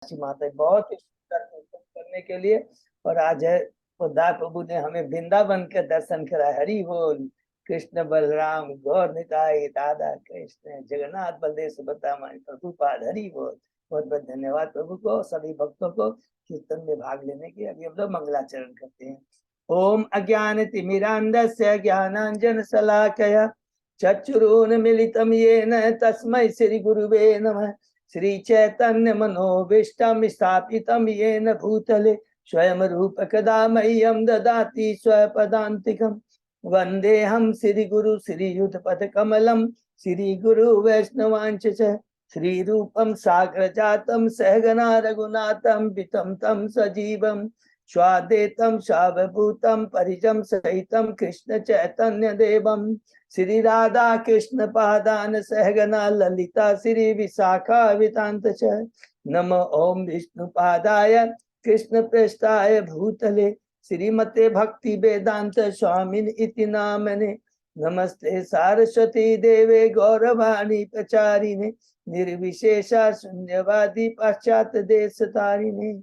माता बहुत ही सुंदर कीर्तन करने के लिए। और आज है खुदा प्रभु ने हमें वृंदावन के दर्शन करा। हरि बोल। कृष्ण बलराम गौर निताई राधा कृष्ण जगन्नाथ बलदेव सुभद्रा माई प्रभुपाद। हरि बोल। बहुत बहुत धन्यवाद प्रभु को, सभी भक्तों को कीर्तन में भाग लेने के। अभी हम लोग मंगलाचरण करते हैं। ओम अज्ञान तिमिरांधस्य ज्ञानांजन शलाकया चक्षुरुन्मीलितं येन तस्मै श्री गुरुवे नमः। श्री चैतन्य मनोभीष्टं स्थापितं येन भूतले स्वयं रूप कदा मह्यं ददाति स्वपदान्तिकं। वन्देऽहं श्री गुरु श्रीयुतपद कमलं श्री गुरु वैष्णवांच श्री रूपं साग्रजातं सहगना रघुनाथं वितं तं सजीवं स्वाद्वैतं सावभूतं परिजं सहितं कृष्ण चैतन्य देवं श्री राधा कृष्ण पादान सहगना ललिता श्री विशाखा वितांत च। नम ओम विष्णु पादाय कृष्ण पृष्ठाय भूतले श्रीमते भक्ति वेदांत स्वामिन इति नामने। नमस्ते सारस्वती देवे गौरवाणी प्रचारिणे निर्विशेषा शून्यवादी पाश्चात्य देश तारिणे।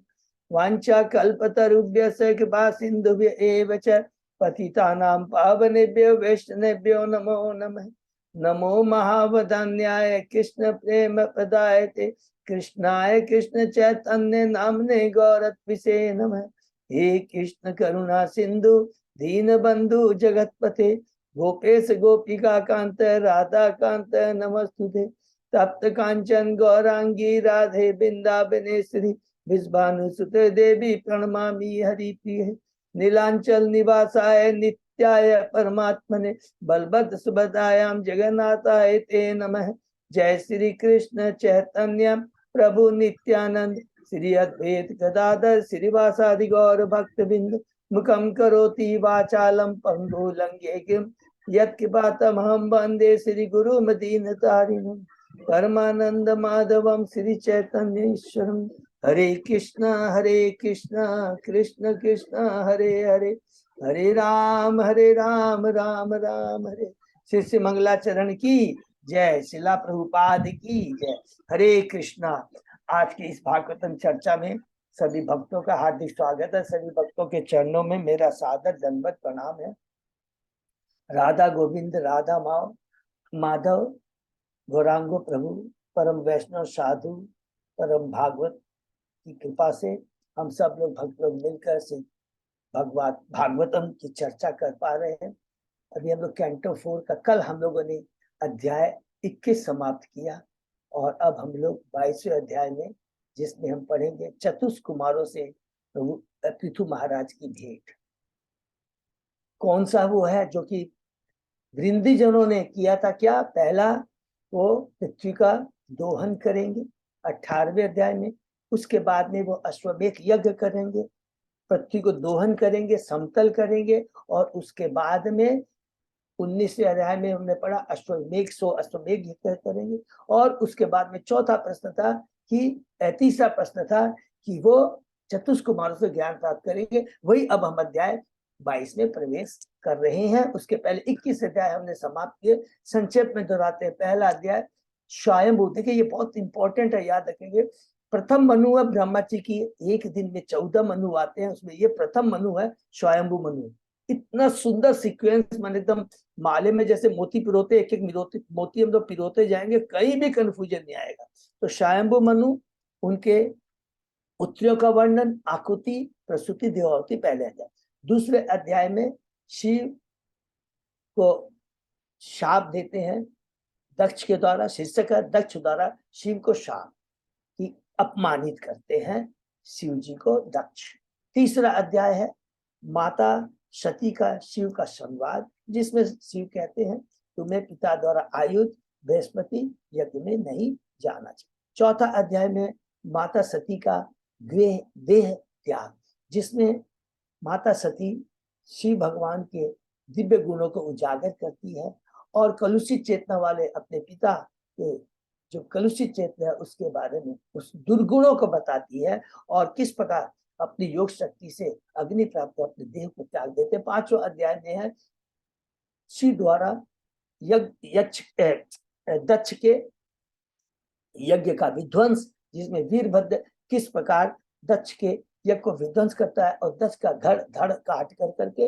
वांछा कल्पतरुभ्यश्च कृपा सिन्धुभ्य एव च पतितानां पावनेभ्यो वैष्णवेभ्यो नमो नमः। नमो महावदान्याय कृष्ण प्रेम प्रदायते कृष्णाय कृष्ण चैतन्य नामने गौरत्विषे नमः। हे कृष्ण करुणा सिंधु दीन बंधु जगतपते गोपेश गोपिका कांत राधा कांत नमस्तुते। तप्त कांचन गौरांगी राधे वृंदावनेश्वरी विश्वानुसुते देवी प्रणमामि हरिप्रिये। नीलांचल निवासाय नित्याय परमात्मने बलभद्र सुभद्रायां जगन्नाथाय ते नमः। जय श्री कृष्ण चैतन्य प्रभु नित्यानंद श्री अद्वैत गदाधर श्रीवासादि गौर भक्तबिंद। मुखं करोति वाचालं पंगुलंघ्येगिं यत्कृपातमहं वन्दे श्री गुरुमदीनतारिणं। परमानंद माधवं श्री चैतन्य ईश्वरं। हरे कृष्ण कृष्ण कृष्ण हरे हरे हरे राम राम राम हरे। श्री श्री मंगलाचरण की जय। शिला प्रभुपाद की जय। हरे कृष्णा। आज की इस भागवतम चर्चा में सभी भक्तों का हार्दिक स्वागत है। सभी भक्तों के चरणों में मेरा सादर दंडवत प्रणाम है। राधा गोविंद राधा माधव गौरांगो प्रभु परम वैष्णव साधु परम भागवत की कृपा से हम सब लोग भक्त लोग मिलकर से भागवतम की चर्चा कर पा रहे हैं। अभी हम लोग कैंटो 4 का कल हम लोगों ने अध्याय 21 समाप्त किया और अब हम लोग 22वें अध्याय में जिसमें हम पढ़ेंगे चतुष कुमारों से प्रभु पृथु महाराज की भेंट। कौन सा वो है जो कि वृंदी जनों ने किया था। क्या पहला वो पृथ्वी का दोहन करेंगे 18वें अध्याय में। उसके बाद में वो अश्वमेध यज्ञ करेंगे, पृथ्वी को दोहन करेंगे, समतल करेंगे। और उसके बाद में 19वें अध्याय में हमने पढ़ा अश्वमेध 100 अश्वमेध यज्ञ करेंगे। और उसके बाद में चौथा प्रश्न था कि तीसरा प्रश्न था कि वो चतुष्कुमारों से ज्ञान प्राप्त करेंगे। वही अब हम अध्याय 22 में प्रवेश कर रहे हैं। उसके पहले 21 अध्याय हमने समाप्त किए। संक्षेप में दोहराते हैं। पहला अध्याय स्वयंभू। देखिए ये बहुत इंपॉर्टेंट है, याद रखेंगे। प्रथम मनु है ब्रह्मा जी की, एक दिन में 14 मनु आते हैं, उसमें ये प्रथम मनु है स्वयंभू मनु। इतना सुंदर सीक्वेंस, मन एकदम माले में जैसे मोती पिरोते, एक एक मोती हम लोग पिरोते जाएंगे, कहीं भी कंफ्यूजन नहीं आएगा। तो स्वयंभू मनु, उनके पुत्रियों का वर्णन, आकुति प्रसूति देवाहुति पहले अध्याय। दूसरे अध्याय में शिव को शाप देते हैं दक्ष के द्वारा। शीर्षक है दक्ष द्वारा शिव को शाप कि अपमानित करते हैं शिव जी को दक्ष। तीसरा अध्याय है माता सती का शिव का संवाद, जिसमें शिव कहते हैं तुम्हें पिता द्वारा आयुध बृहस्पति यज्ञ में नहीं जाना चाहिए। चौथा अध्याय में माता सती का देह त्याग, जिसमें माता सती शिव भगवान के दिव्य गुणों को उजागर करती है और कलुषित चेतना वाले अपने पिता के जो कलुषित चेतना है उसके बारे में उस दुर्गुणों को बताती है और किस प्रकार अपनी योग शक्ति से अग्नि प्राप्त अपने देह को त्याग देते। पांचवा अध्याय में है शिव द्वारा दक्ष के यज्ञ का विध्वंस, जिसमें वीरभद्र किस प्रकार दक्ष के यज्ञ को विध्वंस करता है और दक्ष का धड़ काट कर करके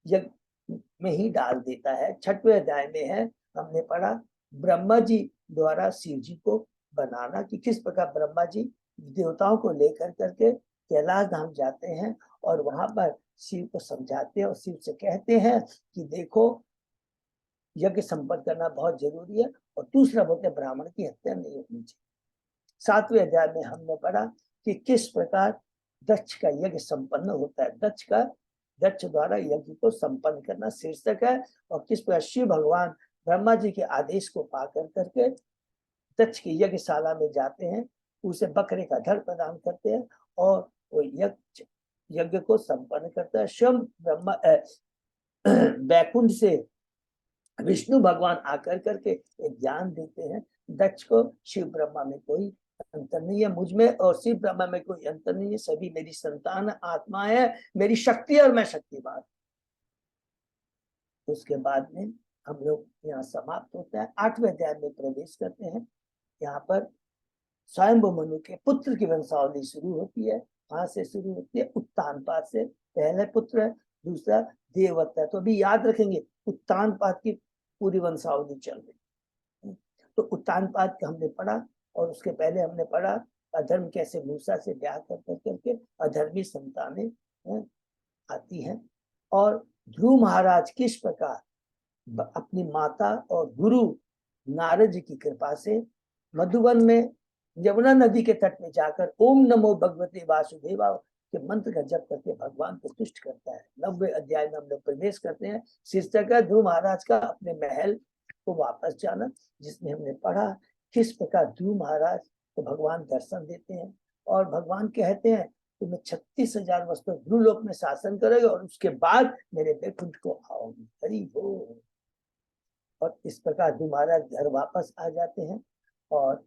यज्ञ में ही डाल देता है। 6वें अध्याय में है, हमने पढ़ा ब्रह्मा जी द्वारा शिव जी को बनाना, कि किस प्रकार ब्रह्मा जी देवताओं को लेकर करके कैलाश धाम जाते हैं और वहां पर शिव को समझाते हैं और शिव से कहते हैं कि देखो यज्ञ संपन्न करना बहुत जरूरी है, और दूसरा बोलते ब्राह्मण की हत्या नहीं होनी चाहिए। 7वें अध्याय में हमने पढ़ा कि किस प्रकार दक्ष का यज्ञ संपन्न होता है, दक्ष द्वारा यज्ञ को संपन्न करना शीर्षक है, और किस प्रकार शिव भगवान ब्रह्मा जी के आदेश को पाकर करके दक्ष की यज्ञशाला में जाते हैं, उसे बकरे का धड़ प्रदान करते हैं और वो यज्ञ को संपन्न करता है। स्वयं ब्रह्मा बैकुंठ से विष्णु भगवान आकर करके एक ज्ञान देते हैं दक्ष को, शिव ब्रह्मा में कोई अंतर नहीं है, मुझ में और शिव ब्रह्मा में कोई अंतर नहीं है, सभी मेरी संतान आत्मा है, मेरी शक्ति और मैं शक्तिमान। उसके बाद में हम लोग यहाँ समाप्त होता है। 8वें अध्याय में प्रवेश करते हैं। यहाँ पर स्वयंभू मनु के पुत्र की वंशावली शुरू होती है। कहाँ से शुरू होती है? उत्तानपाद से। पहले पुत्र है, दूसरा देववत है। तो अभी याद रखेंगे उत्तानपाद की पूरी वंशावली चल रही। तो उत्तानपाद का हमने पढ़ा, और उसके पहले हमने पढ़ा अधर्म कैसे मूसा से ब्याह कर करके अधर्मी संतानें आती हैं, और ध्रुव महाराज किस प्रकार अपनी माता और गुरु नारद जी की कृपा से मधुबन में यमुना नदी के तट में जाकर ओम नमो भगवते वासुदेवा के मंत्र का जप करके भगवान को तुष्ट करता है। 9वें अध्याय में हम लोग प्रवेश करते हैं। शीर्षक है ध्रुव महाराज का अपने महल को वापस जाना, जिसमें हमने पढ़ा किस प्रकार ध्रुव महाराज को भगवान दर्शन देते हैं और भगवान कहते हैं कि मैं 36,000 वर्ष तक ध्रुवलोक में शासन करेगा और उसके बाद मेरे बैकुंठ को आओगी। हरि बोल। और इस प्रकार ध्रुव महाराज घर वापस आ जाते हैं, और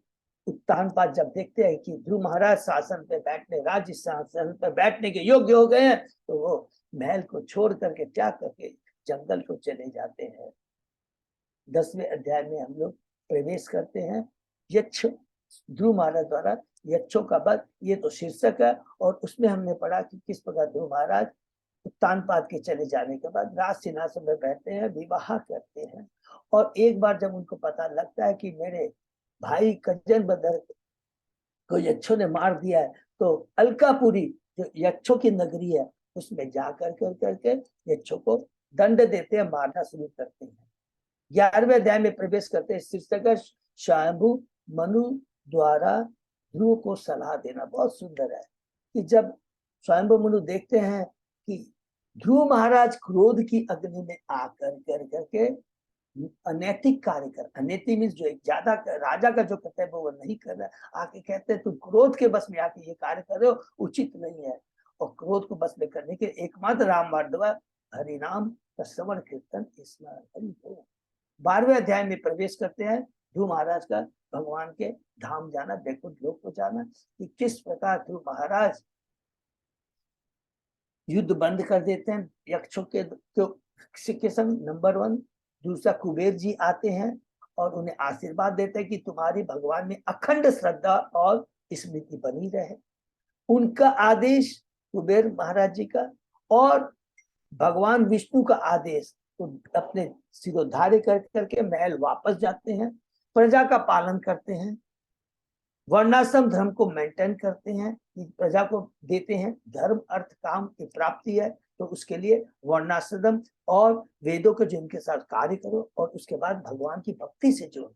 उत्तानपाद जब देखते हैं कि ध्रुव महाराज शासन पे बैठने, राज्य शासन पर बैठने के योग्य हो गए हैं, तो वो महल को छोड़ करके त्याग करके जंगल को चले जाते हैं। 10वें अध्याय में हम लोग प्रवेश करते हैं। यक्ष ध्रुव महाराज द्वारा यक्षों का वध, ये तो शीर्षक है, और उसमें हमने पढ़ा कि किस प्रकार ध्रुव महाराज उत्तानपाद के चले जाने के बाद राज सिंहासन में बैठते हैं, विवाह करते हैं, और एक बार जब उनको पता लगता है कि मेरे भाई कजन बदर को यक्षों ने मार दिया है, तो अलकापुरी जो यक्षों की नगरी है उसमें जाकर करके यक्षों को दंड देते हैं, मारना शुरू करते हैं। 11वें अध्याय में प्रवेश करते हैं। शीर्षक स्वयंभू मनु द्वारा ध्रुव को सलाह देना। बहुत सुंदर है कि जब स्वयंभू मनु देखते हैं कि ध्रुव महाराज क्रोध की अग्नि में आकर करके अनैतिक कार्य कर, अनैतिक मीन्स जो ज्यादा राजा का जो कर्तव्य वो नहीं कर रहा, आके कहते हैं तुम क्रोध के बस में आके ये कार्य कर रहे हो, उचित नहीं है। और क्रोध को बस में करने के एकमात्र राम मार्दवा हरि नाम का श्रवण कीर्तन स्मरण हरि हो। 12वें अध्याय में प्रवेश करते हैं। ध्रुव महाराज का भगवान के धाम जाना, बैकुंठ लोक को जाना, कि किस प्रकार ध्रुव महाराज युद्ध बंद कर देते हैं यक्षों के संग, नंबर 1। दूसरा कुबेर जी आते हैं और उन्हें आशीर्वाद देते हैं कि तुम्हारी भगवान में अखंड श्रद्धा और स्मृति बनी रहे। उनका आदेश कुबेर महाराज जी का, और भगवान विष्णु का आदेश, तो अपने सिरोधार्य करके महल वापस जाते हैं, प्रजा का पालन करते हैं, वर्णाश्रम धर्म को मेंटेन करते हैं, प्रजा को देते हैं धर्म अर्थ काम की प्राप्ति है, तो उसके लिए वर्णाश्रम और वेदों के जिनके साथ कार्य करो, और उसके बाद भगवान की भक्ति से जोड़।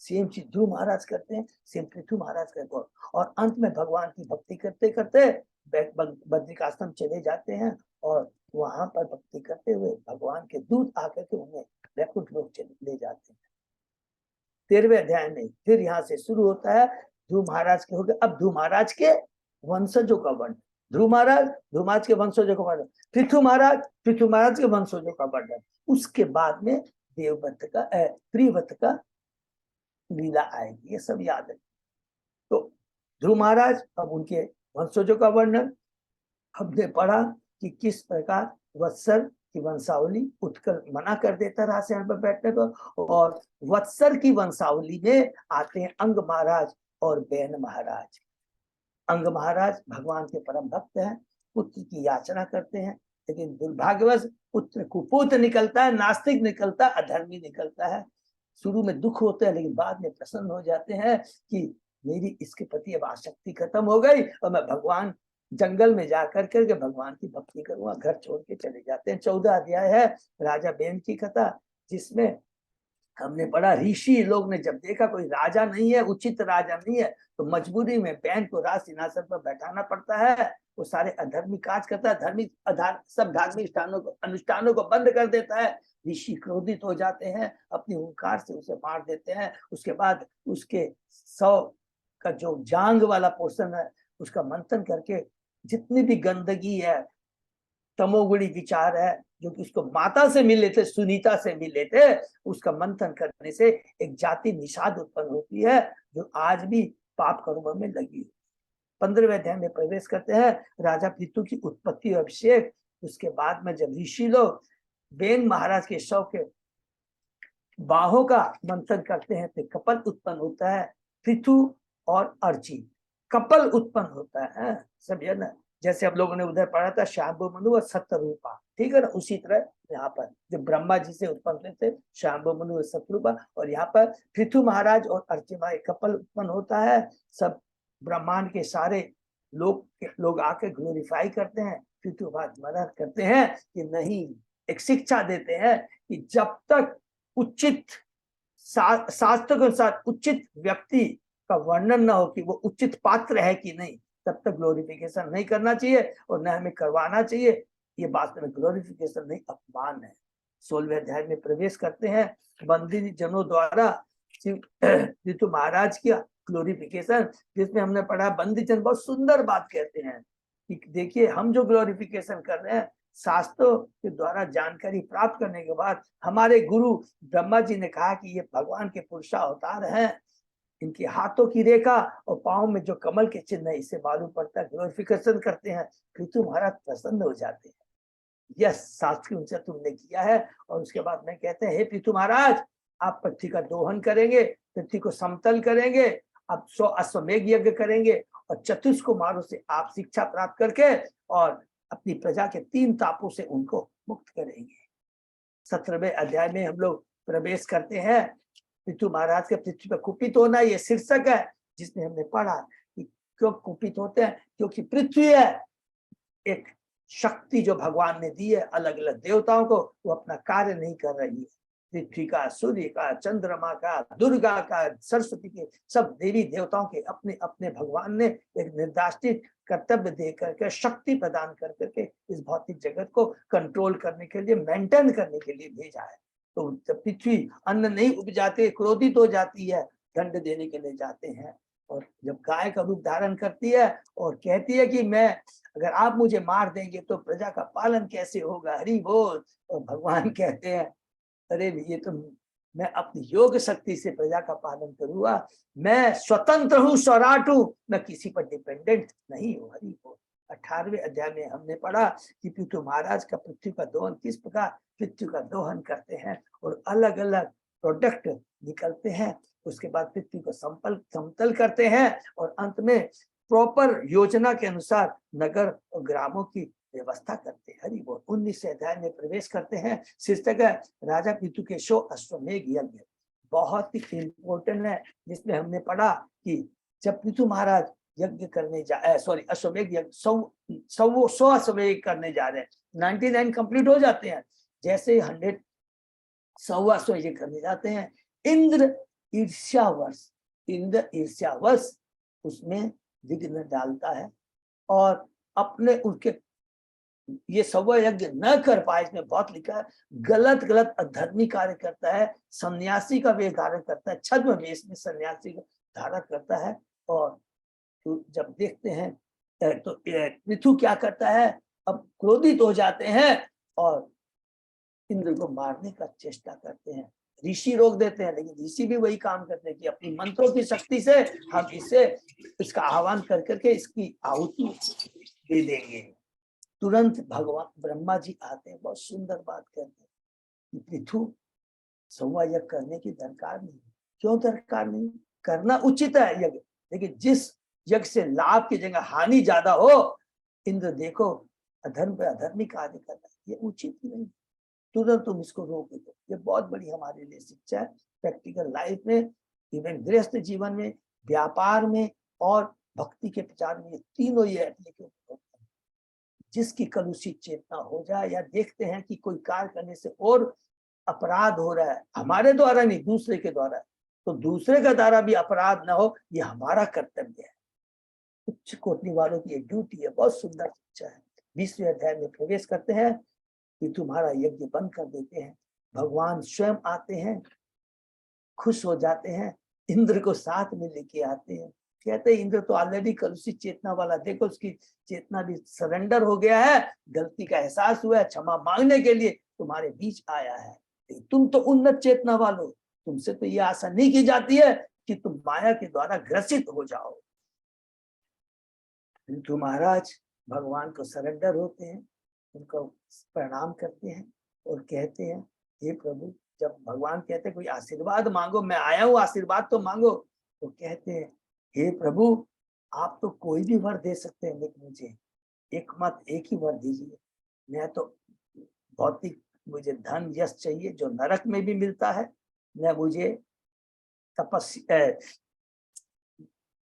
सेम चीज ध्रुव महाराज करते हैं, सेम पृथु महाराज करते हैं, और अंत में भगवान की भक्ति करते करते बद्रिकाश्रम चले जाते हैं, और वहां पर भक्ति करते हुए भगवान के दूत आकर के उन्हें बैकुंठ लोक ले जाते हैं। 13वें अध्याय में फिर यहाँ से शुरू होता है ध्रुव महाराज के हो गए। अब ध्रुव महाराज के वंशजों का वर्णन, ध्रुव महाराज के वंशजों का वर्णन, पृथु महाराज के वंशजों का वर्णन, उसके बाद में देवव्रत का प्रियव्रत का लीला आएगी, ये सब याद है। तो ध्रुव महाराज, अब उनके वंशजों का वर्णन हमने पढ़ा कि किस प्रकार वत्सर की वंशावली उठकर मना कर देता राजसिंहासन पर बैठने को, और वत्सर की वंशावली में आते हैं अंग महाराज और बैन महाराज। अंग महाराज भगवान के परम भक्त हैं, पुत्र की याचना करते हैं, लेकिन दुर्भाग्यवश पुत्र कुपुत्र निकलता है, नास्तिक निकलता है, अधर्मी निकलता है। शुरू में दुख होते हैं लेकिन बाद में प्रसन्न हो जाते हैं कि मेरी इसके प्रति अब आसक्ति खत्म हो गई और मैं भगवान जंगल में जाकर के भगवान की भक्ति करूंगा। घर छोड़ के चले जाते हैं। 14 अध्याय है राजा बेन की कथा, जिसमें हमने पढ़ा ऋषि लोग ने जब देखा कोई राजा नहीं है, उचित राजा नहीं है, तो मजबूरी में बैन को राज सिंहासन पर बैठाना पड़ता है। वो सारे अधर्मी काज करता है, सब धार्मिक अनुष्ठानों को बंद कर देता है। ऋषि क्रोधित हो जाते हैं, अपनी हुंकार से उसे मार देते हैं। उसके बाद उसके 100 का जो जांग वाला पोर्शन है उसका मंथन करके जितनी भी गंदगी है, तमोगुणी विचार है, जो कि उसको माता से मिले थे, सुनीता से मिले थे, उसका मंथन करने से एक जाति निषाद उत्पन्न होती है जो आज भी पाप कर्म में लगी। 15वें अध्याय में प्रवेश करते हैं, राजा पृथु की उत्पत्ति और अभिषेक। उसके बाद में जब ऋषि लोग बेन महाराज के शव के बाहों का मंथन करते हैं तो कपल उत्पन्न होता है। पृथु और अर्ची कपल उत्पन्न होता है, समझे ना। जैसे हम लोगों ने उधर पढ़ा था शांभु मनु और सत्यरूपा, ठीक है ना, उसी तरह यहाँ पर जो ब्रह्मा जी से उत्पन्न हुए थे शांभु मनु और सत्यरूपा, और यहाँ पर पृथु महाराज और अर्ची माँ कपल उत्पन्न होता है। सब ब्रह्मांड के सारे लोग आके ग्लोरीफाई करते हैं। पृथु महाराज मना करते हैं कि नहीं, एक शिक्षा देते हैं कि जब तक उचित शास्त्र के अनुसार उचित व्यक्ति का वर्णन न हो कि वो उचित पात्र है कि नहीं, तब तक ग्लोरिफिकेशन नहीं करना चाहिए और न हमें करवाना चाहिए। ये बात में ग्लोरिफिकेशन नहीं, अपमान है। 16वें अध्याय में प्रवेश करते हैं, बंदी जनों द्वारा पृथु महाराज किया ग्लोरिफिकेशन, जिसमें हमने पढ़ा बंदी जन बहुत सुंदर बात कहते हैं कि देखिए हम जो ग्लोरिफिकेशन कर रहे हैं शास्त्रों के द्वारा जानकारी प्राप्त करने के बाद हमारे गुरु ब्रह्मा जी ने कहा कि ये भगवान के पुरुषावतार हैं, इनके हाथों की रेखा और पांव में जो कमल के चिन्ह है इससे मालूम पड़ता है। ग्लोरिफिकेशन करते हैं, पृथु महाराज प्रसन्न हो जाते हैं, यस शास्त्र उनसे तुमने किया है। और उसके बाद में कहते हैं हे पृथु महाराज, आप पृथ्वी का दोहन करेंगे, पृथ्वी को समतल करेंगे, आप 100 अश्वमेघ यज्ञ करेंगे और चतुष्कुमारों से आप शिक्षा प्राप्त करके और अपनी प्रजा के 3 तापों से उनको मुक्त करेंगे। 17वें अध्याय में हम लोग प्रवेश करते हैं। पृथु महाराज के पृथ्वी पर कुपित होना ये शीर्षक है, जिसमें हमने पढ़ा कि क्यों कुपित होते हैं, क्योंकि पृथ्वी है एक शक्ति जो भगवान ने दी है अलग अलग देवताओं को, वो अपना कार्य नहीं कर रही है। पृथ्वी का, सूर्य का, चंद्रमा का, दुर्गा का, सरस्वती के, सब देवी देवताओं के अपने अपने भगवान ने एक निर्दिष्ट कर्तव्य दे करके शक्ति प्रदान कर करके इस भौतिक जगत को कंट्रोल करने के लिए, मेंटेन करने के लिए भेजा है। तो जब पृथ्वी अन्न नहीं उपजाते क्रोधित हो जाती है, दंड देने के लिए जाते हैं। और जब गाय का रूप धारण करती है और कहती है कि मैं, अगर आप मुझे मार देंगे तो प्रजा का पालन कैसे होगा, हरि बोल। और भगवान कहते हैं अरे ये तो मैं अपनी योग शक्ति से प्रजा का पालन करूंगा, मैं स्वतंत्र हूँ, स्वराट हूँ, मैं किसी पर डिपेंडेंट नहीं हूँ, हरि बोल। 18वें अध्याय में हमने पढ़ा कि पृथु महाराज का पृथ्वी का दोहन किस प्रकार पृथ्वी का दोहन करते हैं और अलग अलग प्रोडक्ट निकलते हैं। उसके बाद पृथ्वी को समतल करते हैं और अंत में प्रॉपर योजना के अनुसार नगर और ग्रामों की व्यवस्था करते हैं, हरि बोल। 19वें अध्याय में प्रवेश करते हैं, शीर्षक है राजा पृथु के 100 अश्वमेघ यज्ञ। बहुत ही इंपॉर्टेंट है, जिसमें हमने पढ़ा कि जब पृथु महाराज यज्ञ करने अश्वमेघ यज्ञ 100 अश्वमेघ करने जा रहे हैं, 99 कंप्लीट हो जाते हैं, जैसे 100 अश्वमेघ करने जाते हैं, इंद्र ईर्ष्यावश उसमें विघ्न डालता है और अपने उनके ये 100 यज्ञ न कर पाए, इसमें बहुत लिखा है, गलत गलत अधर्मी कार्य करता है, सन्यासी का वेश धारण करता है, छद्म वेश में सन्यासी का धारण करता है। और तो जब देखते हैं तो पृथु क्या करता है, अब क्रोधित हो जाते हैं और इंद्र को मारने का चेष्टा करते हैं। ऋषि रोक देते हैं, लेकिन ऋषि भी वही काम करते हैं कि अपनी मंत्रों की शक्ति से हम इसका आह्वान कर करके इसकी आहुति दे देंगे। तुरंत भगवान ब्रह्मा जी आते हैं, बहुत सुंदर बात कहते हैं कि पृथु 100 यज्ञ करने की दरकार नहीं। क्यों दरकार नहीं? करना उचित है यज्ञ, लेकिन जिस यज्ञ से लाभ की जगह हानि ज्यादा हो, इंद्र देखो अधर्म पे अधर्मी कार्य कर रहा है, ये उचित नहीं, तुरंत तुम इसको रोक दो। ये बहुत बड़ी हमारे लिए शिक्षा है प्रैक्टिकल लाइफ में, इवन गृहस्थ जीवन में, व्यापार में और भक्ति के प्रचार में, तीनों ये एप्लीकेट होते हैं। जिसकी कलुषित चेतना हो जाए या देखते हैं कि कोई कार्य करने से और अपराध हो रहा है, हमारे द्वारा नहीं दूसरे के द्वारा, तो दूसरे का द्वारा भी अपराध ना हो, ये हमारा कर्तव्य है। उच्च कोटि वालों की एक ड्यूटी है। बहुत सुंदर शिक्षा है। 20वें अध्याय में प्रवेश करते हैं कि तुम्हारा यज्ञ बंद कर देते हैं, भगवान स्वयं आते हैं, खुश हो जाते हैं, इंद्र को साथ में लेके आते हैं। कहते हैं इंद्र तो ऑलरेडी कलुषित चेतना वाला, देखो उसकी चेतना भी सरेंडर हो गया है, गलती का एहसास हुआ है, क्षमा मांगने के लिए तुम्हारे बीच आया है। तुम तो उन्नत चेतना वालो, तुमसे तो ये आशा नहीं की जाती है कि तुम माया के द्वारा ग्रसित हो जाओ। किंतु महाराज भगवान को सरेंडर होते हैं, उनको प्रणाम करते हैं और कहते हैं हे प्रभु, जब भगवान कहते हैं कोई आशीर्वाद मांगो, मैं आया हूँ आशीर्वाद तो मांगो, तो कहते हैं हे प्रभु आप तो कोई भी वर दे सकते हैं, लेकिन मुझे एक ही वर दीजिए। मैं तो भौतिक, मुझे धन यश चाहिए जो नरक में भी मिलता है, न मुझे तपस्या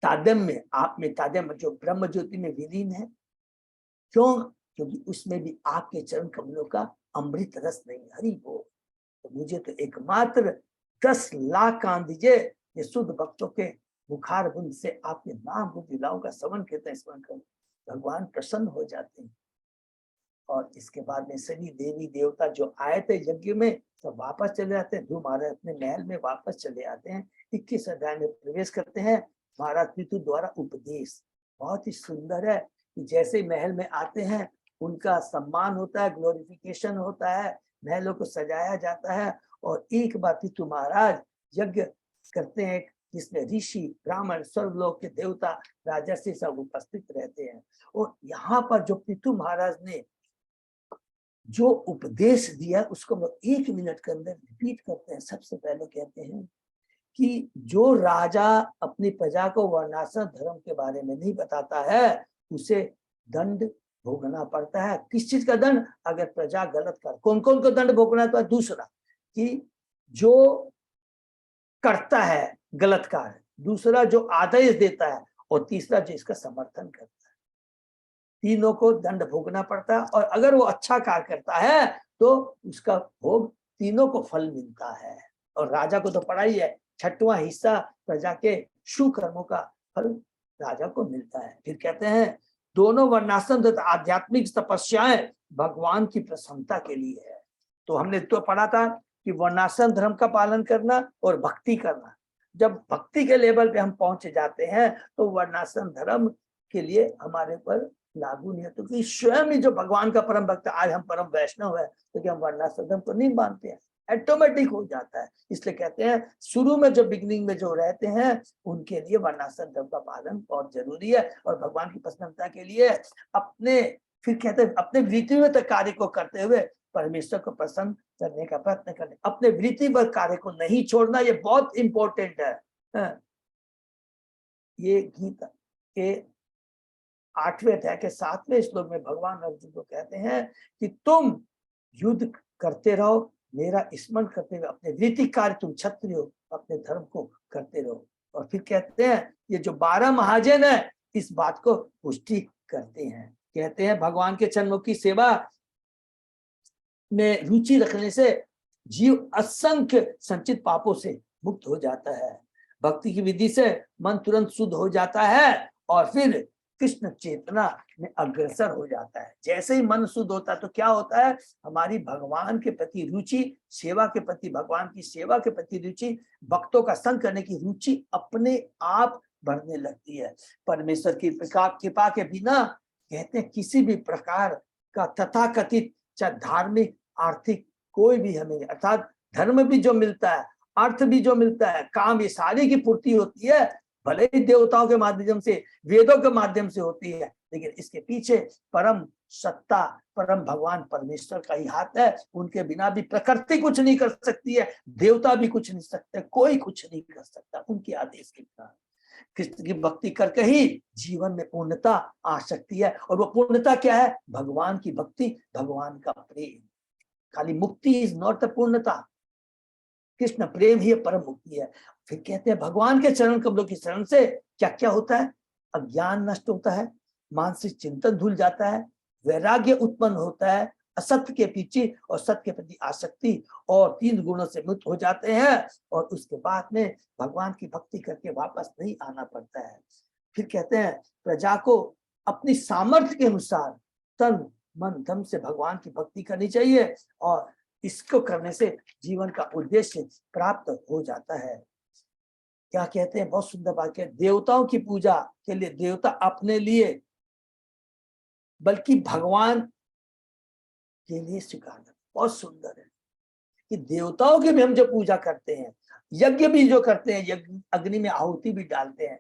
तादम में, आप में तादम जो ब्रह्म ज्योति में विलीन है। क्यों? क्योंकि उसमें भी आपके चरण कमलों का अमृत रस नहीं। हरि बोल। तो मुझे तो एकमात्र 10 लाख कान दीजिए, ये शुद्ध भक्तों के मुखार बुंद से आपके नाम गुण लीलाओं का श्रवण कीर्तन स्मरण करो। भगवान प्रसन्न हो जाते हैं। और इसके बाद में सभी देवी देवता जो आए थे यज्ञ में सब वापस चले जाते हैं। ध्रुव महाराज अपने महल में वापस चले आते हैं। 21 अध्याय में प्रवेश करते हैं। महाराज पितु द्वारा उपदेश बहुत ही सुंदर है कि जैसे महल में आते हैं उनका सम्मान होता है, ग्लोरिफिकेशन होता है, महलों को सजाया जाता है। और एक बार पितु महाराज यज्ञ करते हैं जिसमें ऋषि ब्राह्मण स्वर्गलोक के देवता राजर्षि सब उपस्थित रहते हैं। और यहाँ पर जो पितु महाराज ने जो उपदेश दिया उसको हम 1 मिनट के अंदर रिपीट करते हैं। सबसे पहले कहते हैं कि जो राजा अपनी प्रजा को वर्णाश्रम धर्म के बारे में नहीं बताता है उसे दंड भोगना पड़ता है। किस चीज का दंड? अगर प्रजा गलत कर, कौन कौन को दंड भोगना? तो दूसरा कि जो करता है गलत कार्य, दूसरा जो आदेश देता है, और तीसरा जो इसका समर्थन करता है। तीनों को दंड भोगना पड़ता है। और अगर वो अच्छा कार्य करता है तो उसका भोग, तीनों को फल मिलता है। और राजा को तो पड़ा ही है, 6वां हिस्सा प्रजा के शुभ कर्मों का फल राजा को मिलता है। फिर कहते हैं दोनों वर्णाश्रम तथा आध्यात्मिक तपस्याएं भगवान की प्रसन्नता के लिए है। तो हमने तो पढ़ा था कि वर्णाश्रम धर्म का पालन करना और भक्ति करना। जब भक्ति के लेवल पे हम पहुंच जाते हैं तो वर्णाश्रम धर्म के लिए हमारे पर लागू नहीं है। तो कि स्वयं ही जो भगवान का परम भक्त, आज हम परम वैष्णव है तो कि हम वर्णाश्रम धर्म को नहीं मानते हैं, ऑटोमेटिक हो जाता है। इसलिए कहते हैं शुरू में जो बिगिनिंग में जो रहते हैं उनके लिए वर्णाश्रम धर्म का पालन बहुत जरूरी है। और भगवान की प्रसन्नता के लिए अपने, फिर कहते हैं अपने वृत्ति में कार्य को करते हुए परमेश्वर को प्रसन्न करने का प्रयत्न करने, अपने वृत्ति पर कार्य को नहीं छोड़ना, ये बहुत इंपॉर्टेंट है। ये गीता के 8वें अध्याय के 7वें श्लोक में भगवान अर्जुन को कहते हैं कि तुम युद्ध करते रहो, मेरा स्मरण करते हुए अपने वृत्ति कार्य, तुम क्षत्रिय हो, अपने धर्म को करते रहो। और फिर कहते हैं ये जो 12 महाजन है इस बात को पुष्टि करते हैं। कहते हैं भगवान के चरणों की सेवा में रुचि रखने से जीव असंख्य संचित पापों से मुक्त हो जाता है। भक्ति की विधि से मन तुरंत शुद्ध हो जाता है और फिर कृष्ण चेतना में अग्रसर हो जाता है। जैसे ही मन शुद्ध होता है तो क्या होता है, हमारी भगवान के प्रति रुचि, सेवा के प्रति, भगवान की सेवा के प्रति रुचि, भक्तों का संग करने की रुचि अपने आप बढ़ने लगती है। परमेश्वर की कृपा के बिना कहते हैं किसी भी प्रकार का तथाकथित चाहे धार्मिक आर्थिक कोई भी हमें, अर्थात धर्म भी जो मिलता है, अर्थ भी जो मिलता है, काम, ये सारी की पूर्ति होती है भले ही देवताओं के माध्यम से, वेदों के माध्यम से होती है, लेकिन इसके पीछे परम सत्ता, परम भगवान परमेश्वर का ही हाथ है। उनके बिना भी प्रकृति कुछ नहीं कर सकती है, देवता भी कुछ नहीं सकते, कोई कुछ नहीं कर सकता उनके आदेश के बिना। कृष्ण की भक्ति करके ही जीवन में पूर्णता आ सकती है। और वो पूर्णता क्या है? भगवान की भक्ति, भगवान का प्रेम। खाली मुक्ति इज नॉट द पूर्णता, कृष्ण प्रेम ही परम मुक्ति है। फिर कहते हैं भगवान के चरण कमलों की शरण से क्या क्या होता है? अज्ञान नष्ट होता है, मानसिक चिंतन धुल जाता है, वैराग्य उत्पन्न होता है, असत्य के पीछे और सत्य के प्रति आसक्ति और 3 गुणों से मुक्त हो जाते हैं। और उसके बाद में भगवान की भक्ति करके वापस नहीं आना पड़ता है। फिर कहते हैं प्रजा को अपनी सामर्थ्य के अनुसार तन मन धन से भगवान की भक्ति करनी चाहिए, और इसको करने से जीवन का उद्देश्य प्राप्त हो जाता है। क्या कहते हैं? बहुत सुंदर बात है, देवताओं की पूजा के लिए देवता अपने लिए बल्कि भगवान के लिए स्वीकार। बहुत सुंदर है कि देवताओं की भी हम जो पूजा करते हैं, यज्ञ भी जो करते हैं, यज्ञ अग्नि में आहुति भी डालते हैं,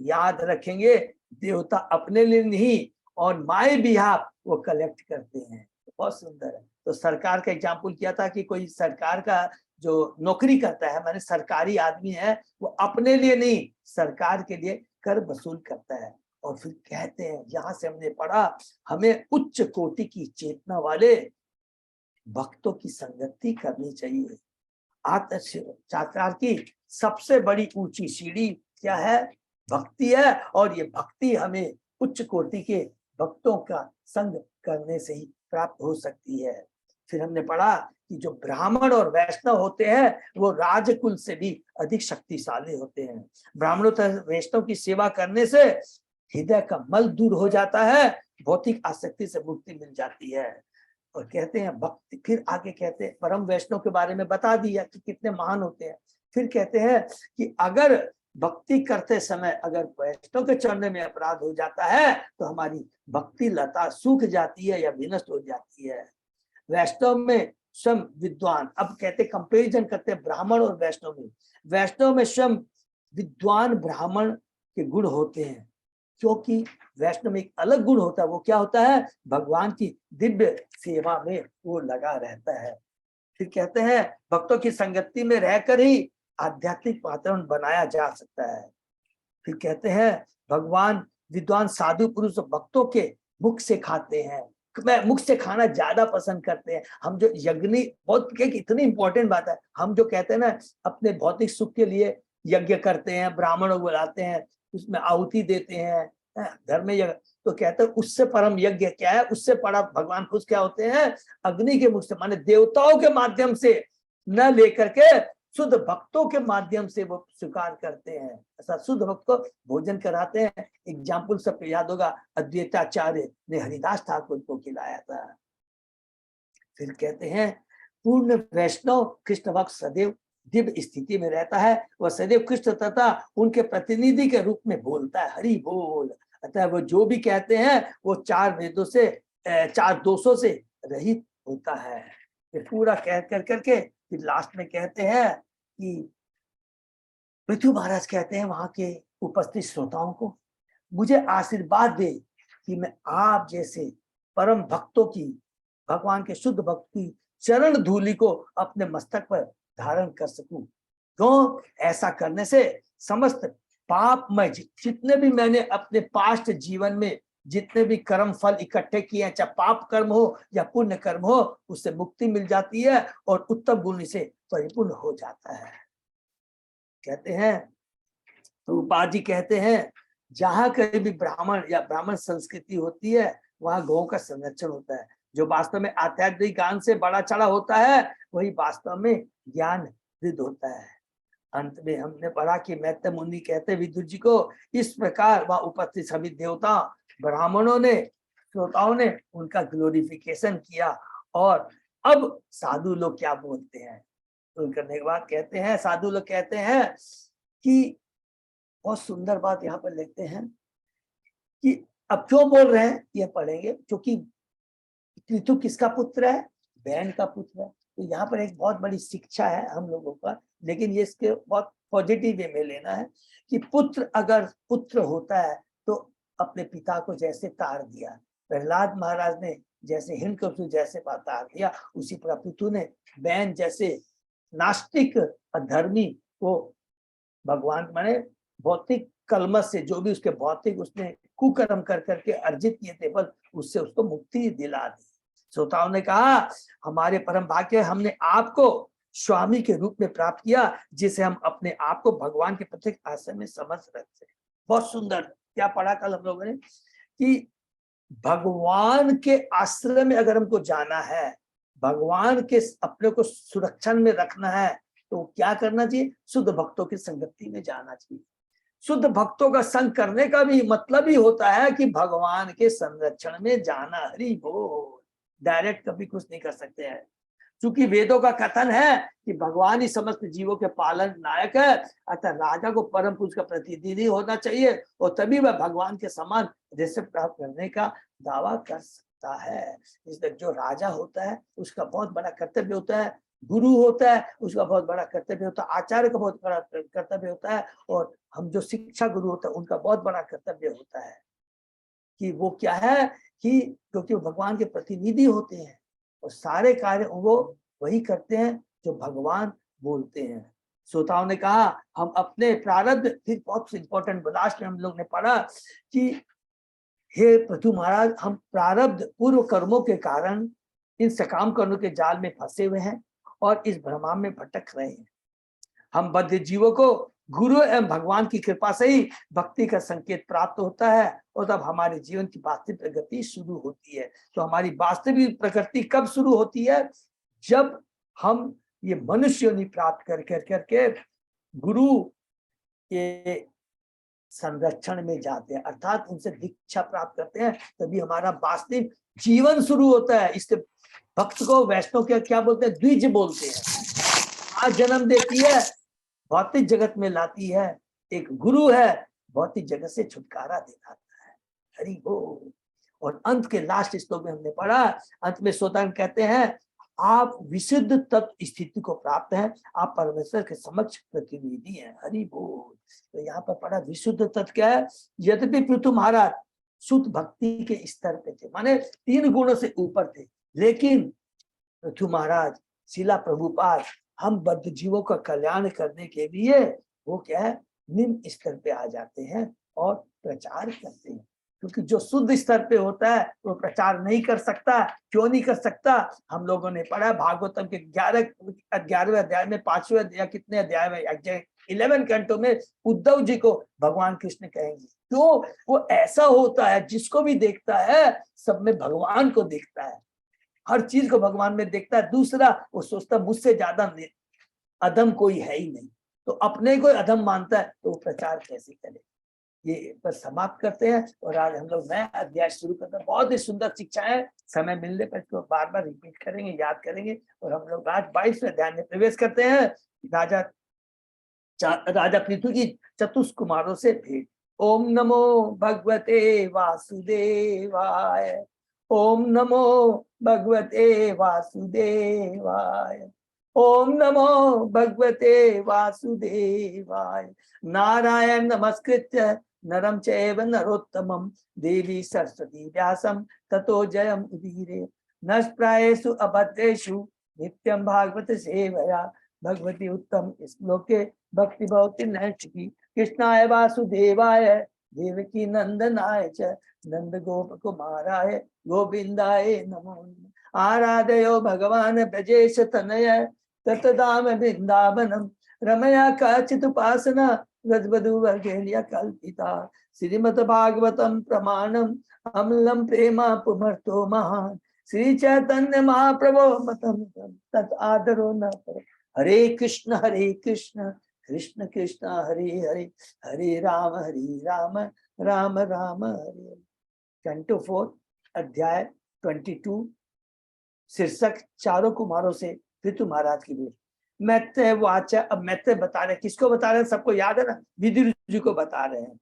याद रखेंगे देवता अपने लिए नहीं और माय बिहाफ वो कलेक्ट करते हैं। बहुत सुंदर है। तो सरकार का एग्जाम्पल किया था कि कोई सरकार का जो नौकरी करता है, माने सरकारी आदमी है, वो अपने लिए नहीं सरकार के लिए कर वसूल करता है। और फिर कहते हैं, यहाँ से हमने पढ़ा, हमें उच्च कोटि की चेतना वाले भक्तों की संगति करनी चाहिए। आत्म साक्षात्कार की सबसे बड़ी ऊंची सीढ़ी क्या है? भक्ति है। और ये भक्ति हमें उच्च कोटि के भक्तों का संग करने से ही प्राप्त हो सकती है। फिर हमने पढ़ा कि जो ब्राह्मण और वैष्णव होते हैं वो राजकुल से भी अधिक शक्तिशाली होते हैं। ब्राह्मणों तथा वैष्णव की सेवा करने से हृदय का मल दूर हो जाता है, भौतिक आसक्ति से मुक्ति मिल जाती है। और कहते हैं भक्ति, फिर आगे कहते हैं परम वैष्णव के बारे में बता दिया कि कितने महान होते हैं। फिर कहते हैं कि अगर भक्ति करते समय अगर वैष्णव के चरणों में अपराध हो जाता है तो हमारी भक्ति लता सूख जाती है या विनष्ट हो जाती है। वैष्णव में स्वयं विद्वान, अब कहते कंपैरिजन करते हैं ब्राह्मण और वैष्णव में। वैष्णव में स्वयं विद्वान ब्राह्मण के गुण होते हैं, क्योंकि वैष्णव में एक अलग गुण होता है। वो क्या होता है? भगवान की दिव्य सेवा में वो लगा रहता है। फिर कहते हैं भक्तों की संगति में रहकर ही आध्यात्मिक वातावरण बनाया जा सकता है। फिर कहते हैं भगवान विद्वान साधु पुरुष भक्तों के मुख से खाते हैं। मैं मुख से खाना ज्यादा पसंद करते हैं। हम जो यज्ञ, बहुत इतनी इंपॉर्टेंट बात है, हम जो कहते हैं ना अपने भौतिक सुख के लिए यज्ञ करते हैं, ब्राह्मणों को बुलाते हैं, उसमें आहुति देते हैं, धर्म में यज्ञ, तो कहते हैं उससे परम यज्ञ क्या है? उससे बड़ा भगवान खुश क्या होते हैं? अग्नि के मुख से, माने देवताओं के माध्यम से न लेकर के शुद्ध भक्तों के माध्यम से वो स्वीकार करते हैं। ऐसा शुद्ध भक्त को भोजन कराते हैं। एग्जाम्पल सबको याद होगा, अद्वैताचार्य ने हरिदास ठाकुर को खिलाया था। फिर कहते हैं पूर्ण वैष्णव कृष्ण भक्त सदैव दिव्य स्थिति में रहता है, वह सदैव कृष्ण तथा उनके प्रतिनिधि के रूप में बोलता है, हरि बोल। अतः वो जो भी कहते हैं वो 4 वेदों से 4 दोषों से रहित होता है। ये पूरा कह कर करके फिर लास्ट में कहते हैं कि पृथ्वी महाराज कहते हैं वहां के उपस्थित श्रोताओं को, मुझे आशीर्वाद दे कि मैं आप जैसे परम भक्तों की, भगवान के शुद्ध भक्त की चरण धूलि को अपने मस्तक पर धारण कर सकूं। क्यों? ऐसा करने से समस्त पाप में जितने भी मैंने अपने पास्ट जीवन में जितने भी कर्म फल इकट्ठे किए हैं, चाहे पाप कर्म हो या पुण्य कर्म हो, उससे मुक्ति मिल जाती है और उत्तम गुण से परिपूर्ण हो जाता है। कहते हैं रूपाल जी कहते हैं जहां कहीं भी ब्राह्मण या ब्राह्मण संस्कृति होती है वहां गौ का संरक्षण होता है। जो वास्तव में आध्यात्मिक ज्ञान से बड़ा चढ़ा होता है वही वास्तव में ज्ञान वृद्ध होता है। अंत में हमने पढ़ा कि मैत्रेय मुनि कहते विदुर जी को, इस प्रकार वह उपस्थित सभी देवता ब्राह्मणों ने, श्रोताओं ने उनका ग्लोरिफिकेशन किया। और अब साधु लोग क्या बोलते हैं? तो करने के बाद कहते हैं साधु लोग कहते हैं कि बहुत सुंदर बात यहाँ पर लिखते हैं कि अब क्यों बोल रहे हैं ये पढ़ेंगे, क्योंकि पृथु किसका पुत्र है? बहन का पुत्र है। तो यहाँ पर एक बहुत बड़ी शिक्षा है हम लोगों का, लेकिन ये इसके बहुत पॉजिटिव वे में लेना है कि पुत्र अगर पुत्र होता है तो अपने पिता को जैसे तार दिया, प्रहलाद महाराज ने जैसे हिरण्यकशिपु जैसे तार दिया, उसी प्रकार पृथु ने बहन जैसे नास्तिक अधर्मी को भगवान माने भौतिक कलमश से, जो भी उसके भौतिक उसने कुकर्म कर करके अर्जित किए थे बल, उससे उसको मुक्ति दिला दी। श्रोताओं ने कहा हमारे परम भाग्य, हमने आपको स्वामी के रूप में प्राप्त किया, जिसे हम अपने आप को भगवान के प्रत्येक आश्रय में समझ रखते हैं। बहुत सुंदर। क्या पढ़ा कल हम लोगों ने कि भगवान के आश्रय में अगर हमको जाना है, भगवान के अपने को सुरक्षण में रखना है, तो क्या करना चाहिए? शुद्ध भक्तों की संगति में जाना चाहिए। शुद्ध भक्तों का संग करने का भी मतलब ही होता है कि भगवान के संरक्षण में जाना। हरि बोल। डायरेक्ट कभी कुछ नहीं कर सकते हैं, क्योंकि वेदों का कथन है कि भगवान ही समस्त जीवों के पालन नायक है, अतः राजा को परम पुरुष का प्रतिनिधि होना चाहिए, और तभी वह भगवान के समान दृश्य प्राप्त करने का दावा कर सकता है। इसलिए जो राजा होता है उसका बहुत बड़ा कर्तव्य होता है, गुरु होता है उसका बहुत बड़ा कर्तव्य होता है, आचार्य का बहुत बड़ा कर्तव्य होता है, और हम जो शिक्षा गुरु होता है उनका बहुत बड़ा कर्तव्य होता है कि वो क्या है कि क्योंकि वो भगवान के प्रतिनिधि होते हैं और सारे कार्य वो वही करते हैं जो भगवान बोलते हैं। श्रोताओं ने कहा हम अपने प्रारब्ध, फिर बहुत इंपॉर्टेंट लास्ट में हम लोग ने पढ़ा कि हे पृथु महाराज, हम प्रारब्ध पूर्व कर्मों के कारण इन सकाम कर्मों के जाल में फंसे हुए हैं और इस भ्रम में भटक रहे हैं। हम बद्ध जीवों को गुरु एवं भगवान की कृपा से ही भक्ति का संकेत प्राप्त होता है, और तब हमारे जीवन की वास्तविक प्रगति शुरू होती है। तो हमारी वास्तविक प्रगति कब शुरू होती है? जब हम ये मनुष्य योनि प्राप्त करके गुरु के संरक्षण में जाते हैं, अर्थात उनसे दीक्षा प्राप्त करते हैं, तभी हमारा वास्तविक जीवन शुरू होता है। इससे भक्त को वैष्णव क्या बोलते हैं? द्विज बोलते हैं। आज जन्म देती है, भौतिक जगत में लाती है, एक गुरु है, भौतिक जगत से छुटकारा दिलाता है। हरि बोल। और अंत के लास्ट श्लोक में हमने पढ़ा, अंत में श्रोता कहते हैं आप विशुद्ध तत्व स्थिति को प्राप्त हैं, आप परमेश्वर के समक्ष प्रतिनिधि हैं। हरि बोल। तो यहाँ पर पढ़ा विशुद्ध तत्व क्या है? यद्यपि पृथु महाराज शुद्ध भक्ति के स्तर पे थे, माने 3 गुणों से ऊपर थे, लेकिन पृथु महाराज शिला प्रभुपाद हम बद्ध जीवों का कल्याण करने के लिए वो क्या है? निम्न स्तर पे आ जाते हैं और प्रचार करते हैं, क्योंकि जो शुद्ध स्तर पे होता है वो प्रचार नहीं कर सकता। क्यों नहीं कर सकता? हम लोगों ने पढ़ा भागवतम के 11वें अध्याय में 5वें अध्याय, कितने अध्याय में 11 कंटों में उद्धव जी को भगवान कृष्ण कहेंगे। तो वो ऐसा होता है जिसको भी देखता है सब में भगवान को देखता है, हर चीज को भगवान में देखता है। दूसरा वो सोचता मुझसे ज्यादा अधम कोई है ही नहीं, तो अपने को अधम मानता है, तो वो प्रचार कैसे करे? ये पर समाप्त करते हैं और आज हम लोग नया अध्याय शुरू करते हैं। बहुत ही सुंदर शिक्षा है, समय मिलने पर इसको बार बार रिपीट करेंगे, याद करेंगे। और हम लोग आज 22वें अध्याय में प्रवेश करते हैं। राजा पृथु की चतुष्कुमारों से भेंट। ओम नमो भगवते वासुदेवाय, ओम नमो भगवते वासुदेवाय, ओम नमो भगवते वासुदेवाय। नारायण नमस्कृत्य नरं चैव नरोत्तमं, देवी सरस्वती व्यासं ततो जयम् उदीरये। नष्प्रायेषु अभद्रेषु नित्यं भागवत सेवया, भगवती उत्तम श्लोके भक्ति भवति नैष्ठिकी। कृष्णाय वासुदेवाय देवकी नंदनाय च, नंद गोप कुमाराय गोविंदाय नमो। आराधयो भगवान ब्रजेश तनय, ततदाम वृंदावनम, रमया काचित उपासना रजवधु वर्गेलिया कल्पिता। श्रीमद् भागवतम प्रमाणम अमलम प्रेमा पुमर्तो महान, श्री चैतन्य महाप्रभो मतम तत् आदरो न पर। हरे कृष्ण कृष्ण कृष्ण हरे हरे, हरे राम राम राम हरे। कैंटो 4 अध्याय 22, शीर्षक चारों कुमारों से पृथु महाराज की भेंट। मैत्रेय वाचा। अब मैत्रेय बता रहे, किसको बता रहे हैं? सबको याद है ना, विदुर जी को बता रहे हैं।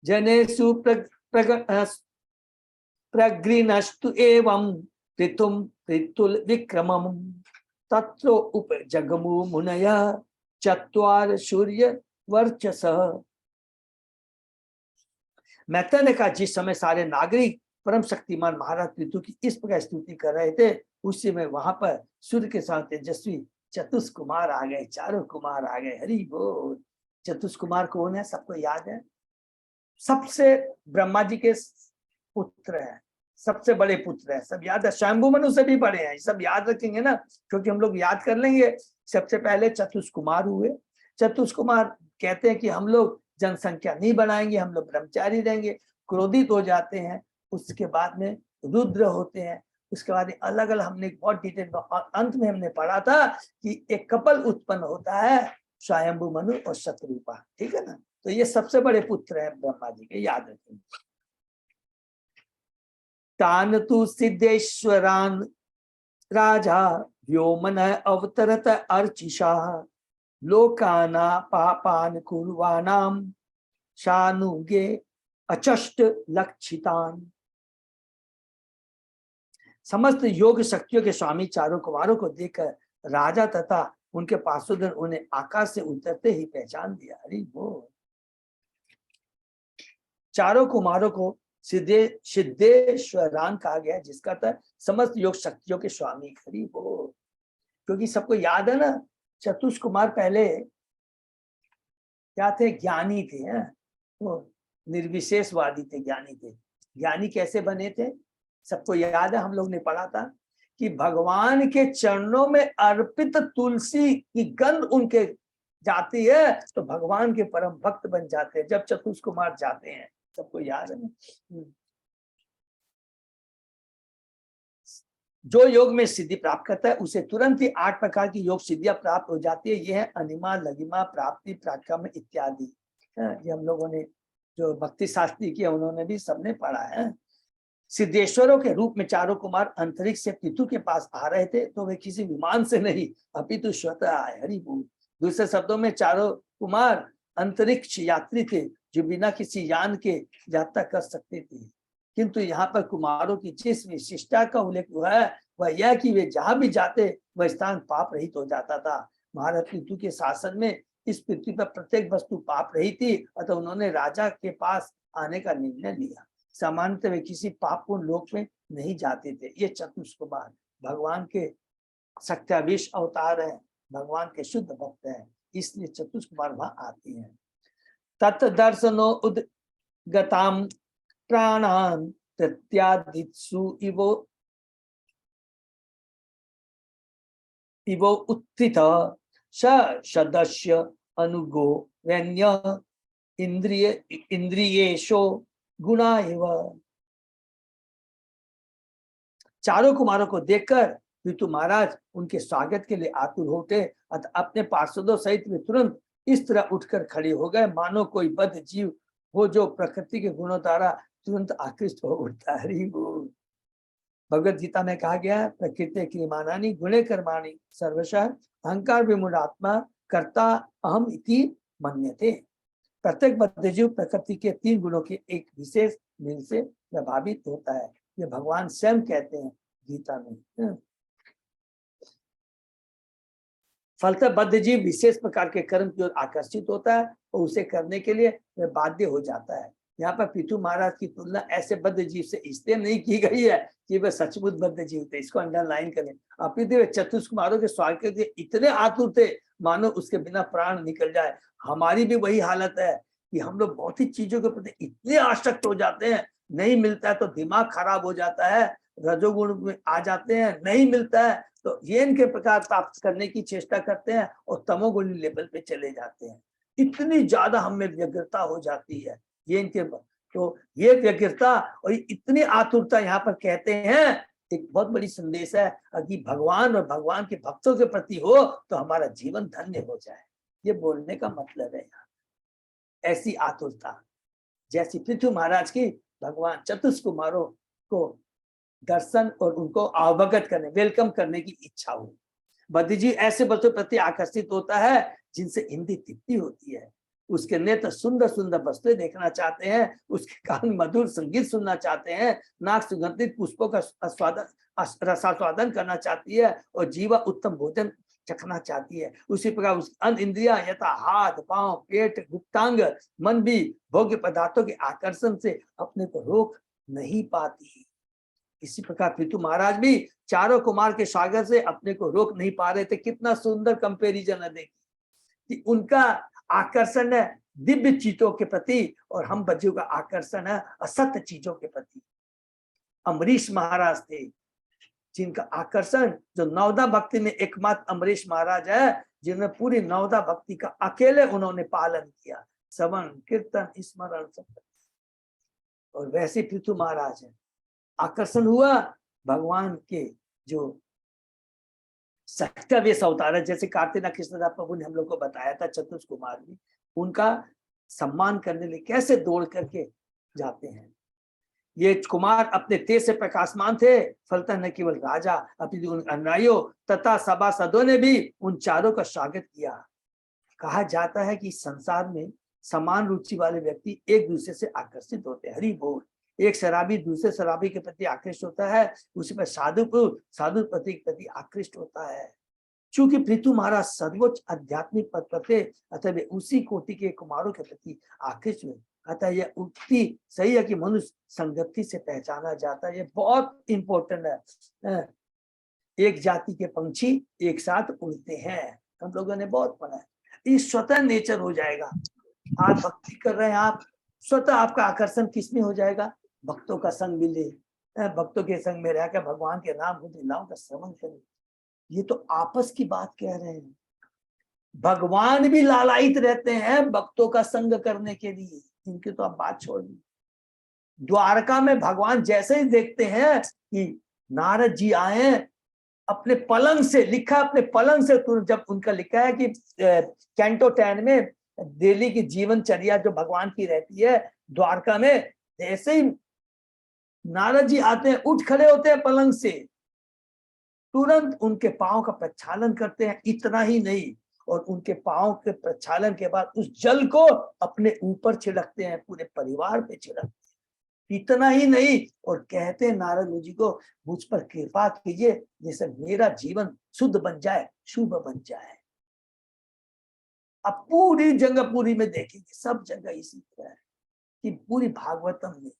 जनेषु प्रगृणस्तु एवं पृथुम पृथुल विक्रमम, तत्र उप जगमु मुनय चत्वार सूर्य वर्चस। मैत्रेय ने कहा जिस समय सारे नागरिक परम शक्तिमान महाराज पृथु की इस प्रकार स्तुति कर रहे थे, उस समय वहां पर सूर्य के साथ तेजस्वी चतुष्कुमार आ गए, चारों कुमार आ गए। हरि बोल। चतुष्कुमार कौन है? सबको याद है, सबसे ब्रह्मा जी के पुत्र है, सबसे बड़े पुत्र है, सब याद है, स्वयंभू मनु से भी बड़े हैं, सब याद रखेंगे ना, क्योंकि हम लोग याद कर लेंगे। सबसे पहले चतुष्कुमार हुए। चतुष्कुमार कहते हैं कि हम लोग जनसंख्या नहीं बढ़ाएंगे, हम लोग ब्रह्मचारी रहेंगे, क्रोधित हो जाते हैं। उसके बाद में रुद्र होते हैं। उसके बाद अलग अलग हमने बहुत डिटेल में, और अंत में हमने पढ़ा था कि एक कपल उत्पन्न होता है, स्वयंभू मनु और शतरूपा, ठीक है ना। तो ये सबसे बड़े पुत्र है ब्रह्मा जी के, याद रखेंगे। तान तु सिद्धेश्वरान राजा व्योमन अवतरत अर्चिषा लोकाना पापान कुर्वाणाम शानुगे अचष्ट लक्षितान। समस्त योग शक्तियों के स्वामी चारों कुमारों को देखकर राजा तथा उनके पार्षदों ने उन्हें आकाश से उतरते ही पहचान दिया। हरि बोल। चारों कुमारों को सिद्धेश्वरान कहा गया, जिसका अर्थ समस्त योग शक्तियों के स्वामी। हरि बोल। क्योंकि सबको याद है ना, चतुष्कुमार पहले क्या थे, ज्ञानी थे, हैं तो निर्विशेषवादी थे, ज्ञानी थे। ज्ञानी कैसे बने थे, सबको याद है, हम लोग ने पढ़ा था कि भगवान के चरणों में अर्पित तुलसी की गंध उनके जाती है तो भगवान के परम भक्त बन जाते हैं। जब चतुष्कुमार जाते हैं, सबको याद है ना। जो योग में सिद्धि प्राप्त करता है उसे तुरंत ही 8 प्रकार की योग सिद्धियां प्राप्त हो जाती है। यह है अनिमा, लघिमा, प्राप्ति, पराक्रम इत्यादि। ये हम लोगों ने जो भक्ति शास्त्री किया, उन्होंने भी सबने पढ़ा है। सिद्धेश्वरों के रूप में चारों कुमार अंतरिक्ष से पितु के पास आ रहे थे, तो वे किसी विमान से नहीं अपितु स्वतः आए। हरि बोल। दूसरे शब्दों में चारों कुमार अंतरिक्ष यात्री थे, जो बिना किसी यान के यात्रा कर सकते थे। किंतु यहाँ पर कुमारों की जिस विशिष्टता का उल्लेख हुआ है वह यह कि वे जहां भी जाते वह स्थान पाप रहित हो जाता था। महाराज पितु के शासन में इस पृथ्वी पर प्रत्येक वस्तु पाप रही थी, अतः उन्होंने राजा के पास आने का निर्णय लिया। सामान्यतः वे किसी पापपूर्ण लोक में नहीं जाते थे। ये चतुष्कुमार भगवान के सत्याविश अवतार है, भगवान के शुद्ध भक्त हैं, इसलिए चतुष्कुमार वहां आते हैं। तत् दर्शनो उद्गताम प्राणान प्रत्यादित्सु इवो उत्थित सदस्य अनुगो वैन्य इंद्रियेशो गुणा एव। चारों कुमारों को देखकर पितु महाराज उनके स्वागत के लिए आतुर होते, अतः अपने पार्षदों सहित वे तुरंत इस तरह उठकर खड़े हो गए मानो कोई बद्ध जीव हो जो प्रकृति के गुणों द्वारा तुरंत आकृष्ट हो उठता है। हरि बोल। भगवद गीता में कहा गया, प्रकृति क्रियमाणानि गुणे कर्माणि सर्वशः अहंकार विमूढ़ात्मा कर्ता अहम इति मन्यते। प्रत्येक बद्धजीव प्रकृति के 3 गुणों के एक विशेष मिल से प्रभावित होता है। ये भगवान स्वयं कहते हैं गीता में। फलतः बद्धजीव विशेष प्रकार के कर्म की ओर आकर्षित होता है और उसे करने के लिए वह बाध्य हो जाता है। यहाँ पर पितु महाराज की तुलना ऐसे बद्धजीव से इसलिए नहीं की गई है कि वह सचमुच बद्धजीव थे, इसको अंडरलाइन करें। अपितु चतुष्कुमारों के स्वागत के लिए इतने आतुर थे मानो उसके बिना प्राण निकल जाए। हमारी भी वही हालत है कि हम लोग भौतिक चीजों के प्रति इतने आसक्त हो जाते हैं, नहीं मिलता है तो दिमाग खराब हो जाता है, रजोगुण में आ जाते हैं, नहीं मिलता है तो ये इनके प्रकार प्राप्त करने की चेष्टा करते हैं और तमोगुणी लेवल पे चले जाते हैं। इतनी ज्यादा हमें व्यग्रता हो जाती है ये इनके, तो ये व्यग्रता और इतनी आतुरता यहाँ पर कहते हैं एक बहुत बड़ी संदेश है कि भगवान और भगवान के भक्तों के प्रति हो तो हमारा जीवन धन्य हो जाए। ये बोलने का मतलब है यहाँ ऐसी आतुरता जैसी पृथु महाराज की भगवान चतुष्कुमारों को दर्शन और उनको अवगत करने, वेलकम करने की इच्छा हुई। बद्धजी ऐसे वस्तुओं प्रति आकर्षित होता है जिनसे इंद्रिय तृप्ति होती है। उसके नेत्र सुंदर सुंदर वस्तुएं देखना चाहते हैं, उसके कान मधुर संगीत सुनना चाहते हैं, नाक सुगंधित पुष्पों का रसास्वादन करना चाहती है और जीवा उत्तम भोजन चखना चाहती है। उसी प्रकार उसकी अन्य इंद्रियां यथा हाथ, पांव, पेट, गुप्तांग, मन भी भोग्य पदार्थों के आकर्षण से अपने को रोक नहीं पाती। इसी प्रकार पितु महाराज भी चारों कुमार के स्वागत से अपने को रोक नहीं पा रहे थे। कितना सुंदर कंपैरिजन है, देखिए कि उनका आकर्षण है दिव्य चीजों के प्रति और हम बच्चों का आकर्षण है असत्य चीजों के प्रति। अम्बरीश महाराज थे जिनका आकर्षण, जो नवदा भक्ति में एकमात्र अम्बरीश महाराज है जिन्होंने पूरी नवदा भक्ति का अकेले उन्होंने पालन किया, श्रवण कीर्तन स्मरण सब। और वैसे पृथु महाराज है, आकर्षण हुआ भगवान के जो सत्यावेश अवतार है, जैसे कार्तिक कृष्णदास प्रभु ने हम लोग को बताया था, चतुष कुमार भी उनका सम्मान करने लिए कैसे दौड़ करके जाते हैं। ये कुमार अपने तेज से प्रकाशमान थे, फलतः न केवल राजा अपनी उन अनुयायियों तथा सभासदों ने भी उन चारों का स्वागत किया। कहा जाता है कि संसार में समान रुचि वाले व्यक्ति एक दूसरे से आकर्षित होते हैं। हरि बोल। एक शराबी दूसरे शराबी के प्रति आकृष्ट होता है, उसी पर साधु पति के प्रति आकृष्ट होता है। चूंकि पृथु महाराज सर्वोच्च आध्यात्मिक पद पर थे, अतः वे उसी कोटि के कुमारों के प्रति आकृष्ट हुए। अतः यह उक्ति सही है कि मनुष्य संगति से पहचाना जाता है। ये बहुत इंपॉर्टेंट है। एक जाति के पंछी एक साथ उड़ते हैं, हम लोगों ने बहुत पढ़ा है। ये स्वतः नेचर हो जाएगा। आप भक्ति कर रहे हैं, आप स्वतः आपका आकर्षण किसमें हो जाएगा? भक्तों का संग मिले, भक्तों के संग में रहकर भगवान के नाम को लीलाओं का श्रवण करें। ये तो आपस की बात कह रहे हैं। भगवान भी लालायित रहते हैं भक्तों का संग करने के लिए, इनकी तो आप बात छोड़ दी। द्वारका में भगवान जैसे ही देखते हैं कि नारद जी आए अपने पलंग से, लिखा अपने पलंग से, तुरंत जब उनका लिखा है कि कैंटो 10 में डेली की जीवनचर्या जो भगवान की रहती है द्वारका में, जैसे ही नारद जी आते हैं उठ खड़े होते हैं पलंग से, तुरंत उनके पांव का प्रक्षालन करते हैं। इतना ही नहीं, और उनके पांव के प्रक्षालन के बाद उस जल को अपने ऊपर छिड़कते हैं, पूरे परिवार पे छिड़कते हैं। इतना ही नहीं, और कहते हैं नारद जी को, मुझ पर कृपा कीजिए जैसे मेरा जीवन शुद्ध बन जाए, शुभ बन जाए। अब पूरी जगह पूरी में देखेंगे, सब जगह इसी तरह है कि पूरी भागवतम में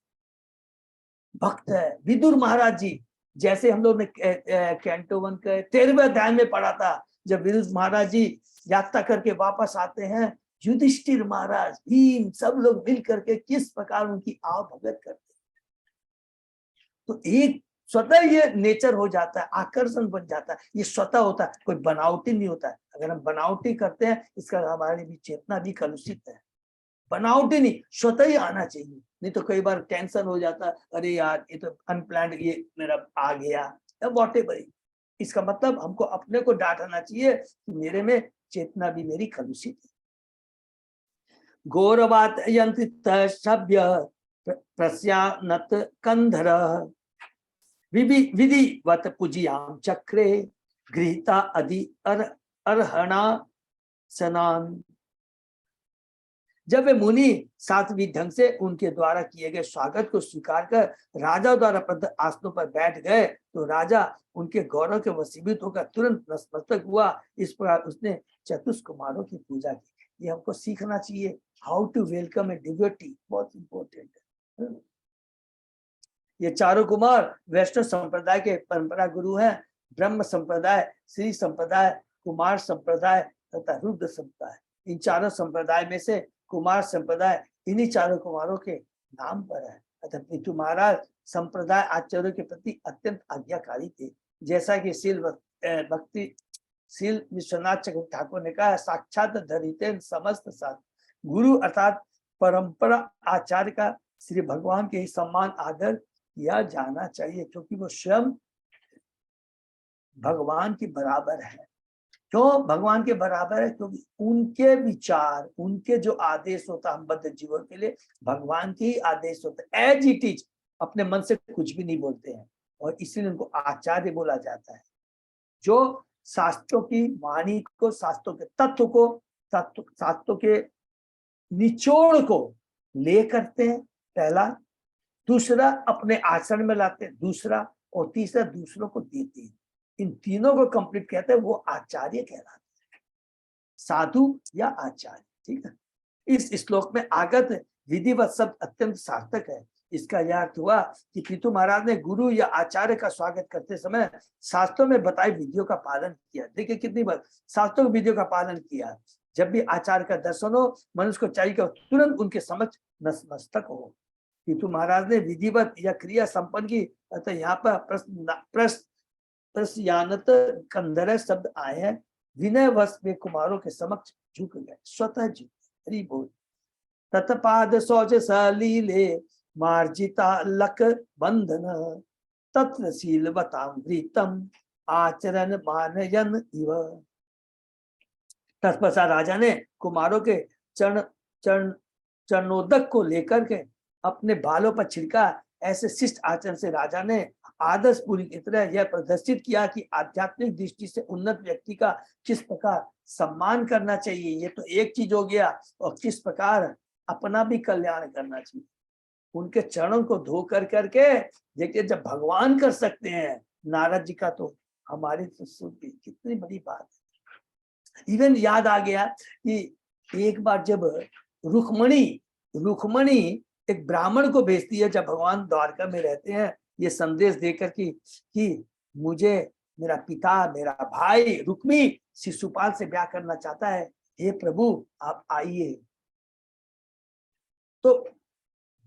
भक्त है। विदुर महाराज जी, जैसे हम लोग ने कैंटो 1 के 13वें अध्याय में पढ़ा था, जब विदुर महाराज जी यात्रा करके वापस आते हैं, युधिष्ठिर महाराज, भीम, सब लोग मिल करके किस प्रकार उनकी आव भगत करते हैं। तो एक स्वतः ये नेचर हो जाता है, आकर्षण बन जाता है, ये स्वतः होता है, कोई बनावटी नहीं होता है। अगर हम बनावटी करते हैं, इसका हमारी भी चेतना भी कलुषित है। बनावटी नहीं, स्वतः ही आना चाहिए। नहीं तो कई बार टेंशन हो जाता है, अरे यार ये तो अनप्लान्ड, ये मेरा आ गया, व्हाटएवर। इसका मतलब हमको अपने को डांटना चाहिए कि मेरे में चेतना भी मेरी कलुषित है। गौरवात यंत्रित सभ्य प्रस्यानत कंधर विधिवत पूजियाम चक्रे गृहीता अधि अर्हणा सनान। जब वे मुनि सात्विक ढंग से उनके द्वारा किए गए स्वागत को स्वीकार कर राजा द्वारा प्रदत्त आसनों पर बैठ गए, तो राजा उनके गौरव के वशीभूत होकर तुरंत नतमस्तक हुआ। इस प्रकार उसने चतुष कुमारों की पूजा की। ये हमको सीखना चाहिए, how to welcome a devotee, बहुत इंपॉर्टेंट है। ये चारों कुमार वैष्णव संप्रदाय के परंपरा गुरु हैं। ब्रह्म संप्रदाय, श्री संप्रदाय, कुमार संप्रदाय तथा रुद्र संप्रदाय। इन चारों संप्रदाय में से कुमार संप्रदाय इन्हीं चारों कुमारों के नाम पर है। अतः पृथु महाराज संप्रदाय आचार्यों के प्रति अत्यंत आज्ञाकारी थे। जैसा कि शील विश्वनाथ चक्रवर्ती ठाकुर ने कहा, साक्षात धरितेन समस्त साथ। गुरु अर्थात परंपरा आचार्य का श्री भगवान के ही सम्मान आदर किया जाना चाहिए, क्योंकि वो स्वयं भगवान के बराबर है। क्यों भगवान के बराबर है? क्योंकि उनके विचार, उनके जो आदेश होता है हम बद्ध जीवन के लिए, भगवान के ही आदेश होता है, एज इट इज, अपने मन से कुछ भी नहीं बोलते हैं। और इसीलिए उनको आचार्य बोला जाता है, जो शास्त्रों की वाणी को, शास्त्रों के तत्व को, शास्त्रों के निचोड़ को ले करते हैं, पहला। दूसरा अपने आचरण में लाते हैं, दूसरा, और तीसरा दूसरों को देते हैं। इन तीनों को कंप्लीट कहते हैं, वो आचार्य कहलाते हैं, साधु या आचार्य। ठीक है। इस श्लोक में आगत विधिवत शब्द अत्यंत सार्थक है। इसका यह अर्थ हुआ कि पृथु महाराज ने गुरु या आचार्य का स्वागत करते समय शास्त्रों में बताई विधियों का पालन किया। देखिए कितनी बार शास्त्रों की विधियों का पालन किया। जब भी आचार्य का दर्शन हो, मनुष्य को चाहिए कि तुरंत उनके समक्ष नतमस्तक हो। किंतु महाराज ने विधिवत या क्रिया संपन्न की, अतः यहाँ पर प्रस्यानत कंदर शब्द आए हैं। विनय वश वे कुमारों के समक्ष झुक गए, स्वतः झुक गए। हरि बोल। तत्पाद शौच सलीले मार्जिता लक बंधन तत्शीलवतामृतम आचरण मानयन इव। तत्पश्चात राजा ने कुमारों के चरणोदक को लेकर के अपने बालों पर छिड़का। ऐसे शिष्ट आचरण से राजा ने आदर्श पूरी की तरह यह प्रदर्शित किया कि आध्यात्मिक दृष्टि से उन्नत व्यक्ति का किस प्रकार सम्मान करना चाहिए। ये तो एक चीज हो गया, और किस प्रकार अपना भी कल्याण करना चाहिए। उनके चरणों को धो कर करके देखिए, जब भगवान कर सकते हैं नारद जी का, तो हमारी तो कितनी बड़ी बात है। इवन याद आ गया कि एक बार जब रुक्मणी एक ब्राह्मण को भेजती है, जब भगवान द्वारका में रहते हैं, ये संदेश देकर कि मुझे मेरा पिता, मेरा भाई रुक्मी शिशुपाल से ब्याह करना चाहता है, हे प्रभु आप आइए। तो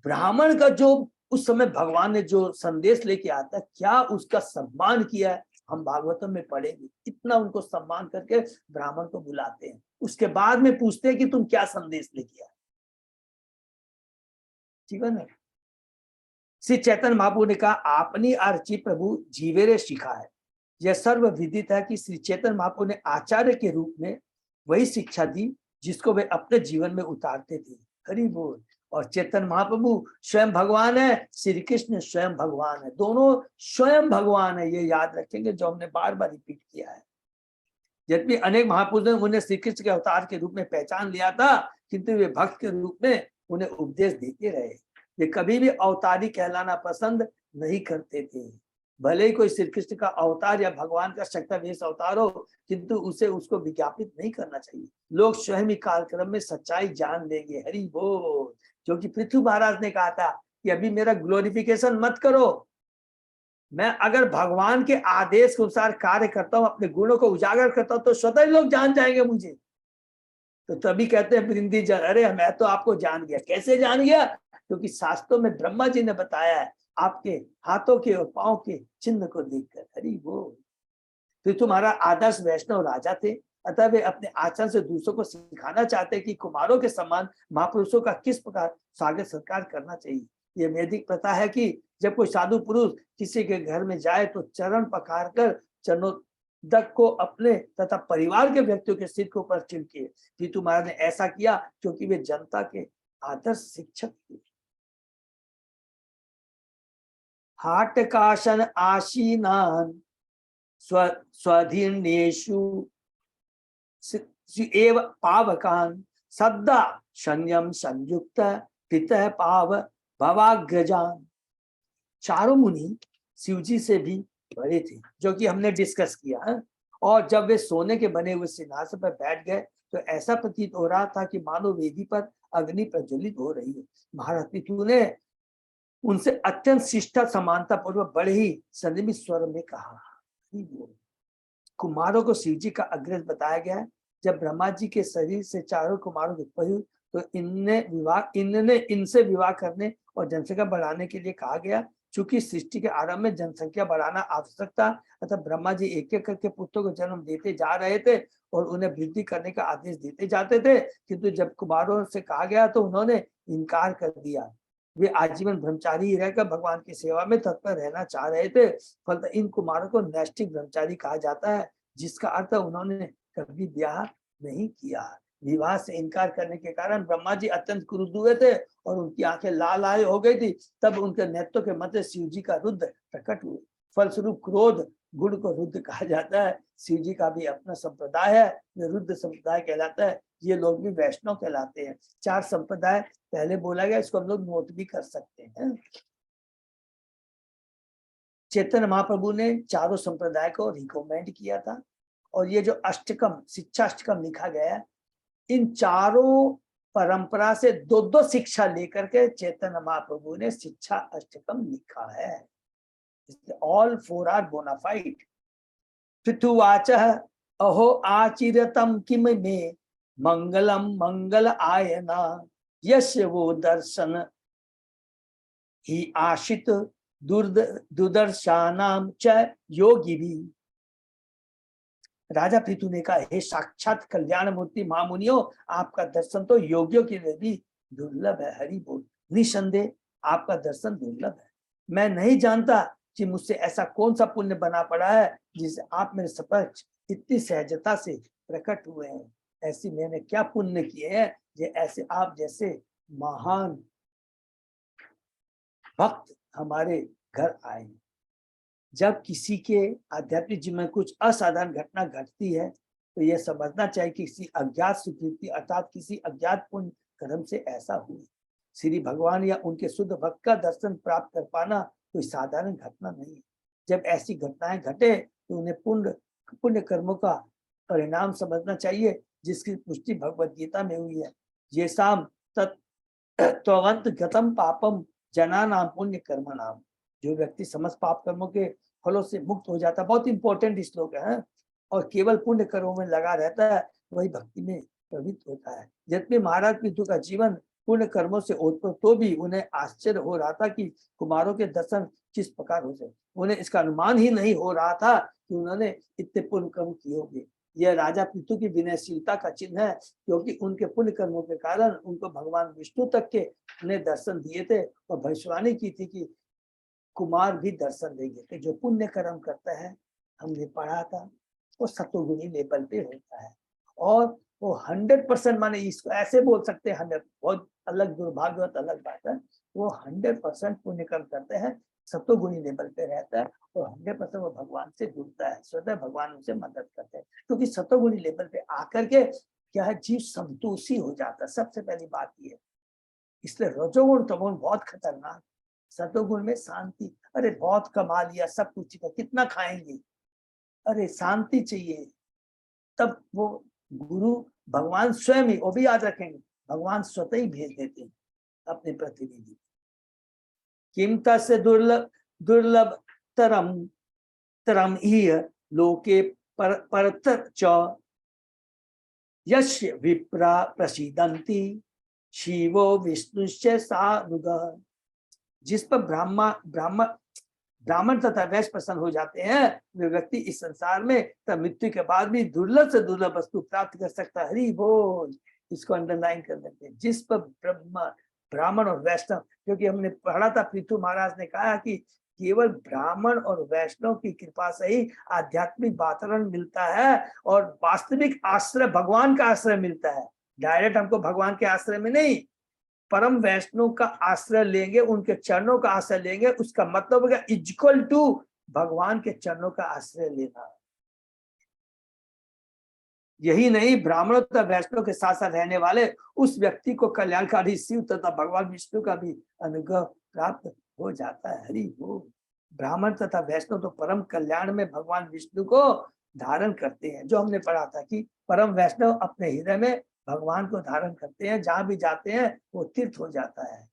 ब्राह्मण का जो उस समय भगवान ने जो संदेश लेके आता है, क्या उसका सम्मान किया है, हम भागवतम में पढ़ेंगे। इतना उनको सम्मान करके ब्राह्मण को बुलाते हैं, उसके बाद में पूछते हैं कि तुम क्या संदेश लेके आए। ठीक है ना। श्री चैतन्य महाप्रभु ने कहा, आपनी अर्ची प्रभु जीवेरे सीखा है। यह सर्व विदित है कि श्री चैतन्य महाप्रभु ने आचार्य के रूप में वही शिक्षा दी जिसको वे अपने जीवन में उतारते थे। हरि बोल। और चैतन्य महाप्रभु स्वयं भगवान है, श्री कृष्ण स्वयं भगवान है, दोनों स्वयं भगवान है। ये याद रखेंगे, जो हमने बार बार रिपीट किया है। यद्यपि अनेक महापुरुषों ने उन्हें श्री कृष्ण के अवतार के रूप में पहचान लिया था, किंतु वे भक्त के रूप में उन्हें उपदेश देते रहे। वे कभी भी अवतारी कहलाना पसंद नहीं करते थे। भले ही कोई श्री कृष्ण का अवतार या भगवान का शक्तिवेश अवतार हो, किंतु उसे उसको विज्ञापित नहीं करना चाहिए। लोग स्वयं ही कालक्रम में सच्चाई जान लेंगे। हरि बोल। जो कि पृथ्वी महाराज ने कहा था कि अभी मेरा ग्लोरिफिकेशन मत करो, मैं अगर भगवान के आदेश के अनुसार कार्य करता हूं, अपने गुणों को उजागर करता हूं, तो स्वतः लोग जान जाएंगे मुझे। तो तभी कहते हैं वृंदी जन, अरे मैं तो आपको जान गया। कैसे जान गया? क्योंकि शास्त्रों में ब्रह्मा जी ने बताया है, आपके हाथों के और पांव के चिन्ह को देखकर। हरि बोल। तो तुम्हारा आदर्श वैष्णव राजा थे, अतः वे अपने आचरण से दूसरों को सिखाना चाहते कि कुमारों के समान महापुरुषों का किस प्रकार स्वागत सत्कार करना चाहिए। यह वैदिक प्रथा है कि जब कोई साधु पुरुष किसी के घर में जाए तो चरण पखार कर चरणोदक को अपने तथा परिवार के व्यक्तियों के सिर के ऊपर छिड़के। जीतू महाराज ने ऐसा किया क्योंकि वे जनता के आदर्श शिक्षक थे। हाट काशन आशीनान स्वधीर्णेषु एव पावकान सद्दा संयम संयुक्त पितः पाव भवाग्रजान। चारों मुनि शिवजी से भी बड़े थे, जो कि हमने डिस्कस किया है। और जब वे सोने के बने हुए सिंहासन पर बैठ गए तो ऐसा प्रतीत हो रहा था कि मानो वेदी पर अग्नि प्रज्वलित हो रही है। महाराज पितु ने उनसे अत्यंत शिष्टा समानता पूर्वक बड़े ही संयमित स्वर में कहा। कुमारों को शिव जी का अग्रज बताया गया है। जब ब्रह्मा जी के शरीर से चारों कुमारों की उत्पत्ति हुई तो इनने इनसे विवाह करने और जनसंख्या बढ़ाने के लिए कहा गया। चूंकि सृष्टि के आरंभ में जनसंख्या बढ़ाना आवश्यक था, अतः ब्रह्मा जी एक एक करके पुत्रों को जन्म देते जा रहे थे और उन्हें वृद्धि करने का आदेश देते जाते थे। किंतु जब कुमारों से कहा गया तो उन्होंने इनकार कर दिया। वे आजीवन ब्रह्मचारी ही रहकर भगवान की सेवा में तत्पर रहना चाह रहे थे। फलतः इन कुमारों को नैष्ठिक ब्रह्मचारी कहा जाता है, जिसका अर्थ उन्होंने कभी ब्याह नहीं किया। विवाह से इनकार करने के कारण ब्रह्मा जी अत्यंत क्रुद्ध हुए थे और उनकी आंखें लाल लाल हो गई थी। तब उनके नेत्रों के मध्य शिव जी का रुद्र प्रकट हुए। फलस्वरूप क्रोध गुण को रुद्र कहा जाता है। शिव जी का भी अपना संप्रदाय है, ये रुद्र संप्रदाय कहलाता है। ये लोग भी वैष्णव कहलाते हैं। 4 संप्रदाय पहले बोला गया, इसको हम लोग नोट भी कर सकते हैं। चैतन्य महाप्रभु ने चारों संप्रदाय को रिकमेंड किया था। और ये जो अष्टकम, शिक्षा अष्टकम लिखा गया है, इन चारों परंपरा से 2-2 शिक्षा लेकर के चैतन्य महाप्रभु ने शिक्षा अष्टकम लिखा है। All 4 are bonafide. पृथुवाच अहो आचिरतम किम में मंगलम मंगल आयना यस्य वो दर्शन ही आशित दुर्दर्शानाम च योगी भी। राजा पृथु ने कहा, हे साक्षात कल्याण मूर्ति महामुनियों, आपका दर्शन तो योगियों के लिए भी दुर्लभ है। हरि बोल। निसंदेह आपका दर्शन दुर्लभ है। मैं नहीं जानता कि मुझसे ऐसा कौन सा पुण्य बना पड़ा है जिसे आप मेरे समक्ष इतनी सहजता से प्रकट हुए हैं। ऐसी मैंने क्या पुण्य किए हैं जो ऐसे आप जैसे महान भक्त हमारे घर आए। जब किसी के आध्यात्मिक जीवन में कुछ असाधारण घटना घटती है तो यह समझना चाहिए कि किसी अज्ञात सुकृति अर्थात किसी अज्ञात पुण्य कर्म से ऐसा हुआ। श्री भगवान या उनके शुद्ध भक्त का दर्शन प्राप्त कर पाना कोई साधारण घटना नहीं है। जब ऐसी घटनाएं घटे तो उन्हें पुण्य कर्मों का परिणाम समझना चाहिए, जिसकी पुष्टि भगवद गीता में हुई है। ये शाम तत्वंत गतम पापम जना नाम पुण्य कर्म नाम। जो व्यक्ति समस्त पाप कर्मों के फलों से मुक्त हो जाता है, बहुत इंपॉर्टेंट श्लोक है, और केवल पुण्य कर्मों में लगा रहता है, वही भक्ति में प्रवृत्त होता है। यद्यपि महाराज पृथु का जीवन पुण्य कर्मों से ओतप्रोत तो भी उन्हें आश्चर्य हो रहा था कि कुमारों के दर्शन किस प्रकार हो जाए। उन्हें इसका अनुमान ही नहीं हो रहा था कि उन्होंने इतने पुण्य कर्म किए होंगे। यह राजा पृथु की विनयशीलता का चिन्ह है, क्योंकि उनके पुण्य कर्मों के कारण उनको भगवान विष्णु तक के ने दर्शन दिए थे और भविष्यवाणी की थी कि कुमार भी दर्शन देंगे। कि जो पुण्य कर्म करता है, हमने पढ़ा था, वो सतोगुणी लेवल पे होता है, और वो 100% माने इसको ऐसे बोल सकते हैं 100, बहुत अलग दुर्भाग्यवत अलग बात है, वो 100% पुण्य कर्म करते हैं, सतोगुणी लेवल पे रहता है, और 100% वो भगवान से जुड़ता है, स्वतः भगवान उनसे मदद करते हैं। क्योंकि सतोगुणी लेवल पे आकर के क्या है, जीव संतोषी हो जाता है, सबसे पहली बात ये। इसलिए रजोगुण तमोगुण बहुत खतरनाक। सतोगुण में शांति, अरे बहुत कमा लिया, सब कुछ कितना खाएंगे, अरे शांति चाहिए। तब वो गुरु भगवान स्वयं ही, वो भी याद रखेंगे, भगवान स्वतः ही भेज देते हैं अपने प्रतिनिधि। किमता से दुर्लभ दुर्लभ तरम तरम ही लोके परतर च यस्य विप्रा प्रसीदंती शिवो विष्णुश्च सानुगः। जिस पर ब्राह्मण तथा वैश्य प्रसन्न हो जाते हैं, वे व्यक्ति इस संसार में तब मृत्यु के बाद भी दुर्लभ से दुर्लभ वस्तु प्राप्त कर सकता है। हरि बोल। इसको अंडरलाइन कर देते हैं। जिस पर ब्राह्मण और वैष्णव, क्योंकि हमने पढ़ा था, पृथु महाराज ने कहा कि केवल ब्राह्मण और वैष्णव की कृपा से ही आध्यात्मिक वातावरण मिलता है और वास्तविक आश्रय भगवान का आश्रय मिलता है। डायरेक्ट हमको भगवान के आश्रय में नहीं, परम वैष्णव का आश्रय लेंगे, उनके चरणों का आश्रय लेंगे, उसका मतलब होगा इक्वल टू भगवान के चरणों का आश्रय लेना। यही नहीं, ब्राह्मण तथा वैष्णव के साथ साथ रहने वाले उस व्यक्ति को कल्याणकारी शिव तथा भगवान विष्णु का भी अनुग्रह प्राप्त हो जाता है। हरि बोल। ब्राह्मण तथा वैष्णव तो परम कल्याण में भगवान विष्णु को धारण करते हैं। जो हमने पढ़ा था कि परम वैष्णव अपने हृदय में भगवान को धारण करते हैं, जहां भी जाते हैं वो तीर्थ हो जाता है।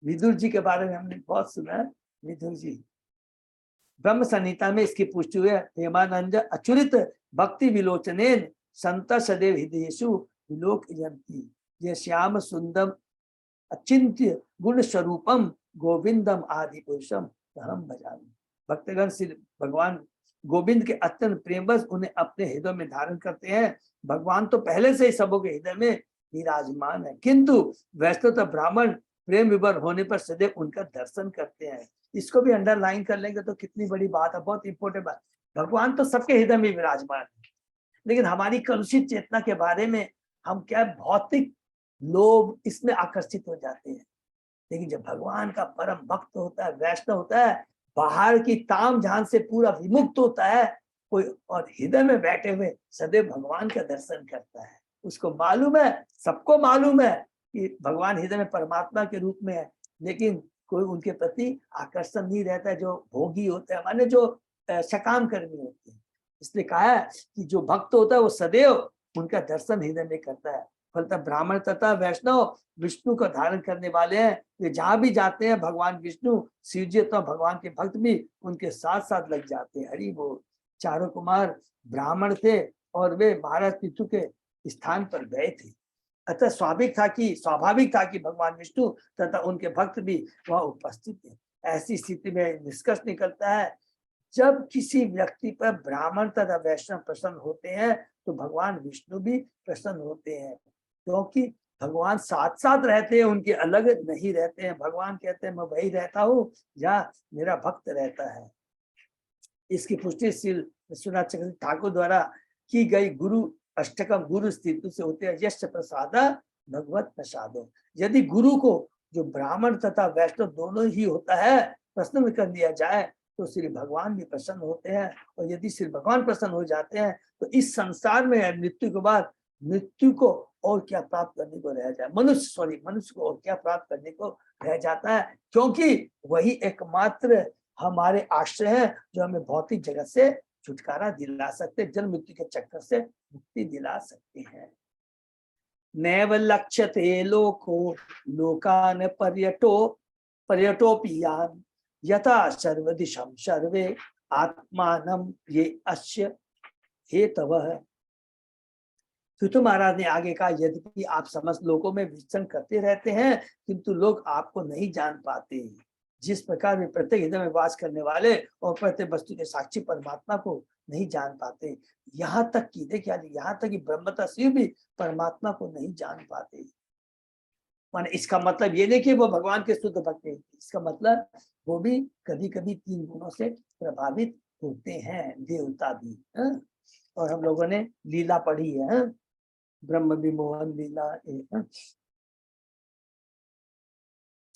विदुर जी के बारे में हमने बहुत सुना है। विदुर जी ब्रह्म संहिता में इसकी पुष्टि हुई है। हेमानंद अचुरित भक्ति विलोचनेन संत सदैव हृदयेषु विलोकयन्ति। ये श्याम सुंदर अचिंत्य गुण स्वरूपम गोविंदम आदि पुरुषम हम भजामि। भक्तगण श्री भगवान गोविंद के अत्यंत प्रेमवश उन्हें अपने हृदय में धारण करते हैं। भगवान तो पहले से ही सबों के हृदय में विराजमान है, किंतु वैष्णव ब्राह्मण प्रेम विभोर होने पर सदैव उनका दर्शन करते हैं। इसको भी अंडरलाइन कर लेंगे तो कितनी बड़ी बात है, बहुत इंपॉर्टेंट बात। भगवान तो सबके हृदय में विराजमान है, लेकिन हमारी कलुषित चेतना के बारे में हम क्या भौतिक लोभ इसमें आकर्षित हो जाते हैं। लेकिन जब भगवान का परम भक्त होता है, वैष्णव होता है, बाहर की ताम झाम से पूरा विमुक्त होता है कोई, और हृदय में बैठे हुए सदैव भगवान का दर्शन करता है। उसको मालूम है, सबको मालूम है कि भगवान हृदय में परमात्मा के रूप में है, लेकिन कोई उनके प्रति आकर्षण नहीं रहता है। जो भोगी होते हैं, माने जो सकाम कर्मी होते हैं। इसलिए कहा है कि जो भक्त होता है वो सदैव उनका दर्शन हृदय में करता है। फलतः ब्राह्मण तथा वैष्णव विष्णु को धारण करने वाले हैं। वे जहां भी जाते हैं भगवान विष्णु शिव जी तो भगवान के भक्त भी उनके साथ साथ लग जाते हैं। हरि बोल। चारों कुमार ब्राह्मण थे और वे महाराज पृथु के स्थान पर गए थे। अतः स्वाभाविक था कि भगवान विष्णु तथा उनके भक्त भी वहां उपस्थित थे। ऐसी स्थिति में निष्कर्ष निकलता है, जब किसी व्यक्ति पर ब्राह्मण तथा वैष्णव प्रसन्न होते हैं तो भगवान विष्णु भी प्रसन्न होते हैं, क्योंकि भगवान साथ साथ रहते हैं, उनके अलग नहीं रहते हैं। भगवान कहते हैं मैं वही रहता हूँ जहाँ मेरा भक्त रहता है। इसकी पुष्टि श्री विश्वनाथ चक्रवर्ती ठाकुर द्वारा की गई गुरु अष्टकम गुरु स्थिति से होते हैं। यश प्रसादा भगवत प्रसादो। यदि गुरु को जो ब्राह्मण तथा वैष्णव दोनों ही होता है प्रसन्न कर दिया जाए तो श्री भगवान भी प्रसन्न होते हैं। और यदि श्री भगवान प्रसन्न हो जाते हैं तो इस संसार में मृत्यु के बाद मृत्यु को और क्या प्राप्त करने को रह जाए, मनुष्य को और क्या प्राप्त करने को रह जाता है, क्योंकि वही एकमात्र हमारे आश्रय है जो हमें भौतिक जगत से छुटकारा दिला सकते, जन्म मृत्यु के चक्कर से मुक्ति दिला सकते हैं। नैव लक्ष्यते लोको लोकान पर्यटोपियान यथा सर्वदिशं सर्वे आत्मानं ये अस्य हेतवः। तो महाराज ने आगे कहा, यद्यपि आप समस्त लोगों में विचरण करते रहते हैं किंतु लोग आपको नहीं जान पाते। जिस प्रकार वे प्रत्येक हृदय में वास करने वाले और प्रत्येक वस्तु के साक्षी परमात्मा को नहीं जान पाते, यहाँ तक कि देखिए, यहाँ तक कि ब्रह्मता शिव भी परमात्मा को नहीं जान पाते। माने इसका मतलब ये नहीं कि वो भगवान के शुद्ध भक्त हैं, इसका मतलब वो भी कभी कभी 3 गुणों से प्रभावित होते हैं, देवता भी। और हम लोगों ने लीला पढ़ी है, ब्रह्म विमोहन लीला।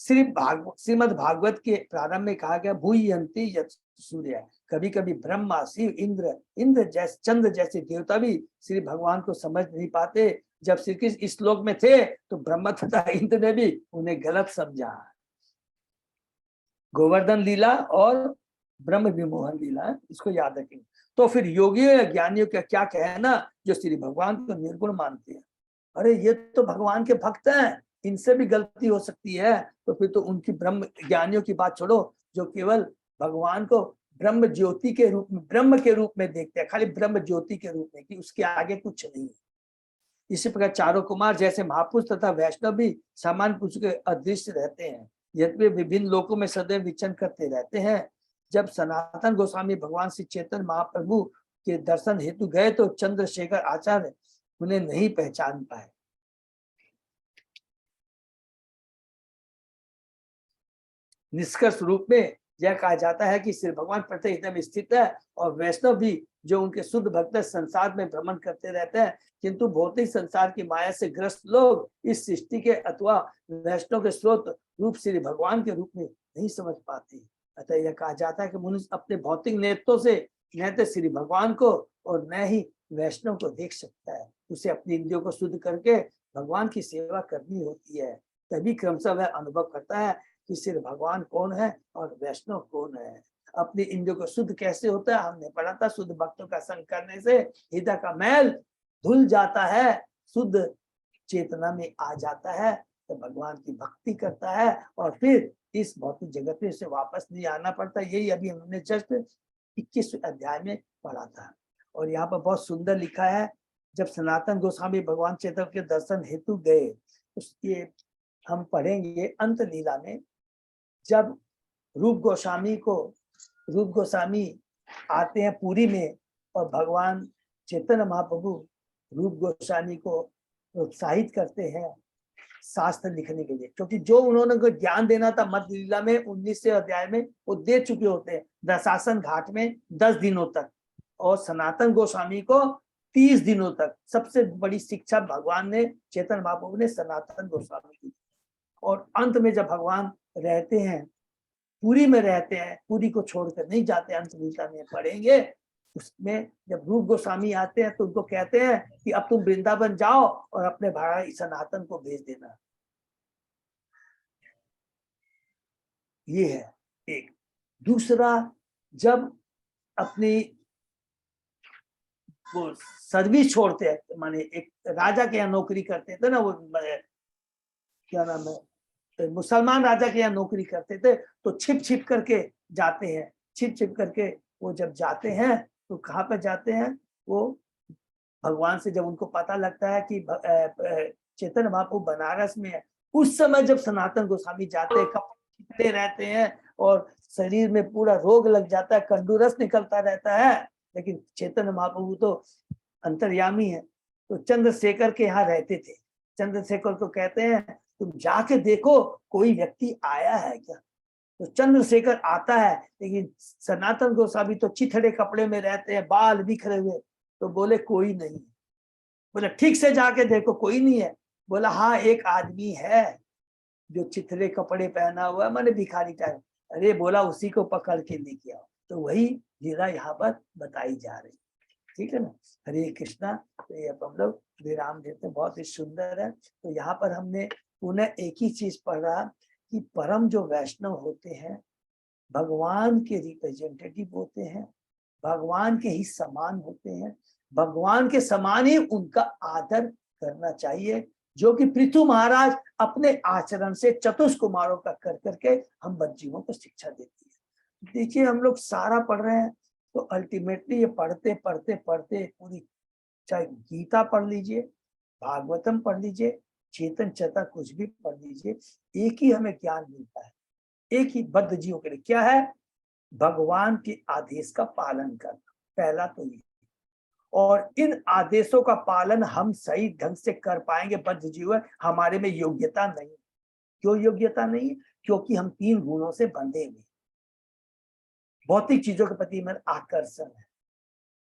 श्रीमद् भागवत के प्रारंभ में कहा गया भूयंती यत् सूर्य। कभी कभी ब्रह्मा शिव इंद्र जैसे चंद्र जैसे देवता भी श्री भगवान को समझ नहीं पाते। जब श्री कृष्ण इस श्लोक में थे तो ब्रह्मा तथा इंद्र ने भी उन्हें गलत समझा। गोवर्धन लीला और ब्रह्म विमोहन लीला, इसको याद रखेंगे। तो फिर योगियों या ज्ञानियों का क्या कहना जो श्री भगवान को निर्गुण मानते हैं, अरे ये तो भगवान के भक्त हैं, इनसे भी गलती हो सकती है। तो फिर तो उनकी ब्रह्म ज्ञानियों की बात छोड़ो, जो केवल भगवान को ब्रह्म ज्योति के रूप में, ब्रह्म के रूप में देखते हैं, खाली ब्रह्म ज्योति के रूप में, कि उसके आगे कुछ नहीं है। इसी प्रकार चारों कुमार जैसे महापुरुष तथा वैष्णव भी सामान्य पुरुष के अदृश्य रहते हैं, यद्यपि विभिन्न लोकों में सदैव विचरण करते रहते हैं। जब सनातन गोस्वामी भगवान श्री चैतन्य महाप्रभु के दर्शन हेतु गए तो चंद्रशेखर आचार्य उन्हें नहीं पहचान पाए। निष्कर्ष रूप में यह कहा जाता है कि श्री भगवान प्रत्येक हृदय में स्थित है और वैष्णव भी जो उनके शुद्ध भक्त संसार में भ्रमण करते रहते हैं, किंतु भौतिक संसार की माया से ग्रस्त लोग इस सृष्टि के अथवा वैष्णव के स्रोत रूप श्री भगवान के रूप में नहीं समझ पाते। अतः यह कहा जाता है कि मनुष्य अपने भौतिक नेत्रों से न तो श्री भगवान को और न ही वैष्णव को देख सकता है। उसे अपनी इंद्रियों को शुद्ध करके भगवान की सेवा करनी होती है, तभी क्रमशः वह अनुभव करता है कि श्री भगवान कौन है और वैष्णव कौन है। अपनी इंद्रियों को शुद्ध कैसे होता है, हमने पढ़ा था, शुद्ध भक्तों का संग करने से हृदय का मैल धुल जाता है, शुद्ध चेतना में आ जाता है, तो भगवान की भक्ति करता है और फिर इस भौतिक जगत में से वापस नहीं आना पड़ता। यही अभी हमने जस्ट 21 अध्याय में पढ़ा था। और यहाँ पर बहुत सुंदर लिखा है, जब सनातन गोस्वामी भगवान चैतन्य के दर्शन हेतु गए, उसके हम पढ़ेंगे अंत लीला में, जब रूप गोस्वामी आते हैं पुरी में और भगवान चैतन्य महाप्रभु रूप गोस्वामी को प्रोत्साहित करते हैं शास्त्र लिखने के लिए, क्योंकि जो उन्होंने को ज्ञान देना था मध्य लीला में 19वें अध्याय में वो दे चुके होते हैं दशासन घाट में 10 दिनों तक, और सनातन गोस्वामी को 30 दिनों तक। सबसे बड़ी शिक्षा भगवान ने चैतन्य महाप्रभु ने सनातन गोस्वामी की। और अंत में जब भगवान रहते हैं पुरी में रहते हैं, पुरी को छोड़कर नहीं जाते, अंत लीला में पढ़ेंगे, उसमें जब रूप गोस्वामी आते हैं तो उनको कहते हैं कि अब तुम वृंदावन जाओ और अपने भाई सनातन को भेज देना। ये है एक। दूसरा, जब अपनी वो सर्विस छोड़ते हैं, माने एक राजा के यहाँ नौकरी करते थे ना, वो क्या नाम है, मुसलमान राजा के यहाँ नौकरी करते थे, तो छिप छिप करके जाते हैं। छिप छिप करके वो जब जाते हैं तो कहाँ पर जाते हैं, वो भगवान से जब उनको पता लगता है कि चैतन्य महाप्रभु बनारस में है, उस समय जब सनातन गोस्वामी जाते हैं, कपड़े खींचते रहते हैं और शरीर में पूरा रोग लग जाता है, कंडूरस निकलता रहता है, लेकिन चैतन्य महाप्रभु तो अंतर्यामी है। तो चंद्रशेखर के यहाँ रहते थे। चंद्रशेखर को कहते हैं तुम जाके देखो कोई व्यक्ति आया है क्या। तो चंद्रशेखर आता है, लेकिन सनातन गोस्वामी तो चिथड़े कपड़े में रहते हैं, बाल बिखरे हुए। तो बोले कोई नहीं। बोले ठीक से जाके देखो, कोई नहीं है। बोला हाँ एक आदमी है जो चिथड़े कपड़े पहना हुआ है, माने भिखारी टाइप। अरे बोला उसी को पकड़ के लेके आओ। तो वही लीला यहाँ पर बताई जा रही, ठीक है ना। हरे कृष्णा। तो ये हम लोग विराम देते, बहुत ही सुंदर है। तो यहाँ पर हमने पुनः एक ही चीज पढ़ा कि परम जो वैष्णव होते हैं भगवान के रिप्रेजेंटेटिव होते हैं, भगवान के ही समान होते हैं, भगवान के समान ही उनका आदर करना चाहिए, जो कि पृथु महाराज अपने आचरण से चतुष्कुमारों का कर करके हम बच्चियों को शिक्षा देती है। देखिए हम लोग सारा पढ़ रहे हैं, तो अल्टीमेटली ये पढ़ते पढ़ते पढ़ते पूरी, चाहे गीता पढ़ लीजिए, भागवतम पढ़ लीजिए, चेतन चेता कुछ भी पढ़ लीजिए, एक ही हमें ज्ञान मिलता है, एक ही बद्ध जीवों के लिए क्या है, भगवान के आदेश का पालन करना, पहला तो ये। और इन आदेशों का पालन हम सही ढंग से कर पाएंगे बद्ध जीव, हमारे में योग्यता नहीं। क्यों योग्यता नहीं? क्योंकि हम 3 गुणों से बंधे हुए, भौतिक चीजों के प्रति मन आकर्षण है।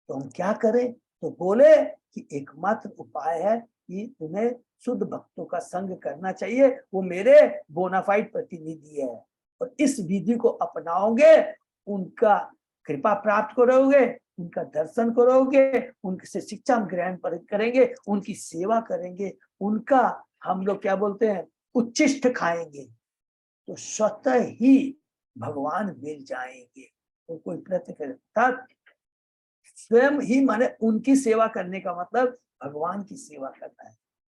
तो हम क्या करें? तो बोले कि एकमात्र उपाय है कि तुम्हें शुद्ध भक्तों का संग करना चाहिए, वो मेरे बोनाफाइड प्रतिनिधि है। और इस विधि को अपनाओगे, उनका कृपा प्राप्त करोगे, उनका दर्शन करोगे, उनसे शिक्षा ग्रहण करेंगे, उनकी सेवा करेंगे, उनका हम लोग क्या बोलते हैं उच्छिष्ट खाएंगे, तो स्वतः ही भगवान मिल जाएंगे। तो कोई प्रयत्न करे, स्वयं ही माने उनकी सेवा करने का मतलब भगवान की सेवा करना है,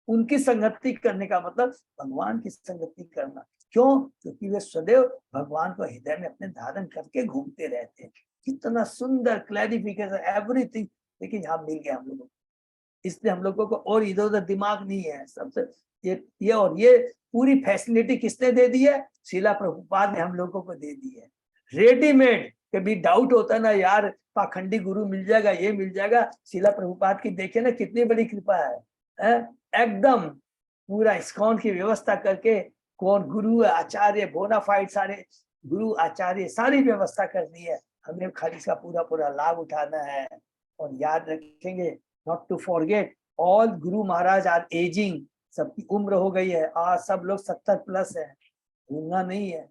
उनकी संगति करने का मतलब भगवान की संगति करना। क्यों? क्योंकि वे सदैव भगवान को हृदय में अपने धारण करके घूमते रहते हैं। कितना सुंदर क्लैरिफिकेशन, एवरीथिंग। लेकिन यहाँ मिल गया हम लोगों को, इसलिए हम लोगों को और इधर उधर दिमाग नहीं है। सबसे ये और ये पूरी फैसिलिटी किसने दे दी है? श्रीला प्रभुपाद ने हम लोगों को दे दी है, रेडीमेड। कभी डाउट होता है ना यार, पाखंडी गुरु मिल जाएगा, ये मिल जाएगा, श्रीला प्रभुपाद की देखे ना कितनी बड़ी कृपा है, एकदम पूरा इस्कॉन की व्यवस्था करके, कौन गुरु आचार्य बोनाफाइड सारे गुरु आचार्य सारी व्यवस्था कर दी है, हमें खाली इसका पूरा पूरा लाभ उठाना है। और याद रखेंगे, not to forget, all Guru Maharaj are ageing, सबकी उम्र हो गई है, आज सब लोग 70+ है, भूलना नहीं है।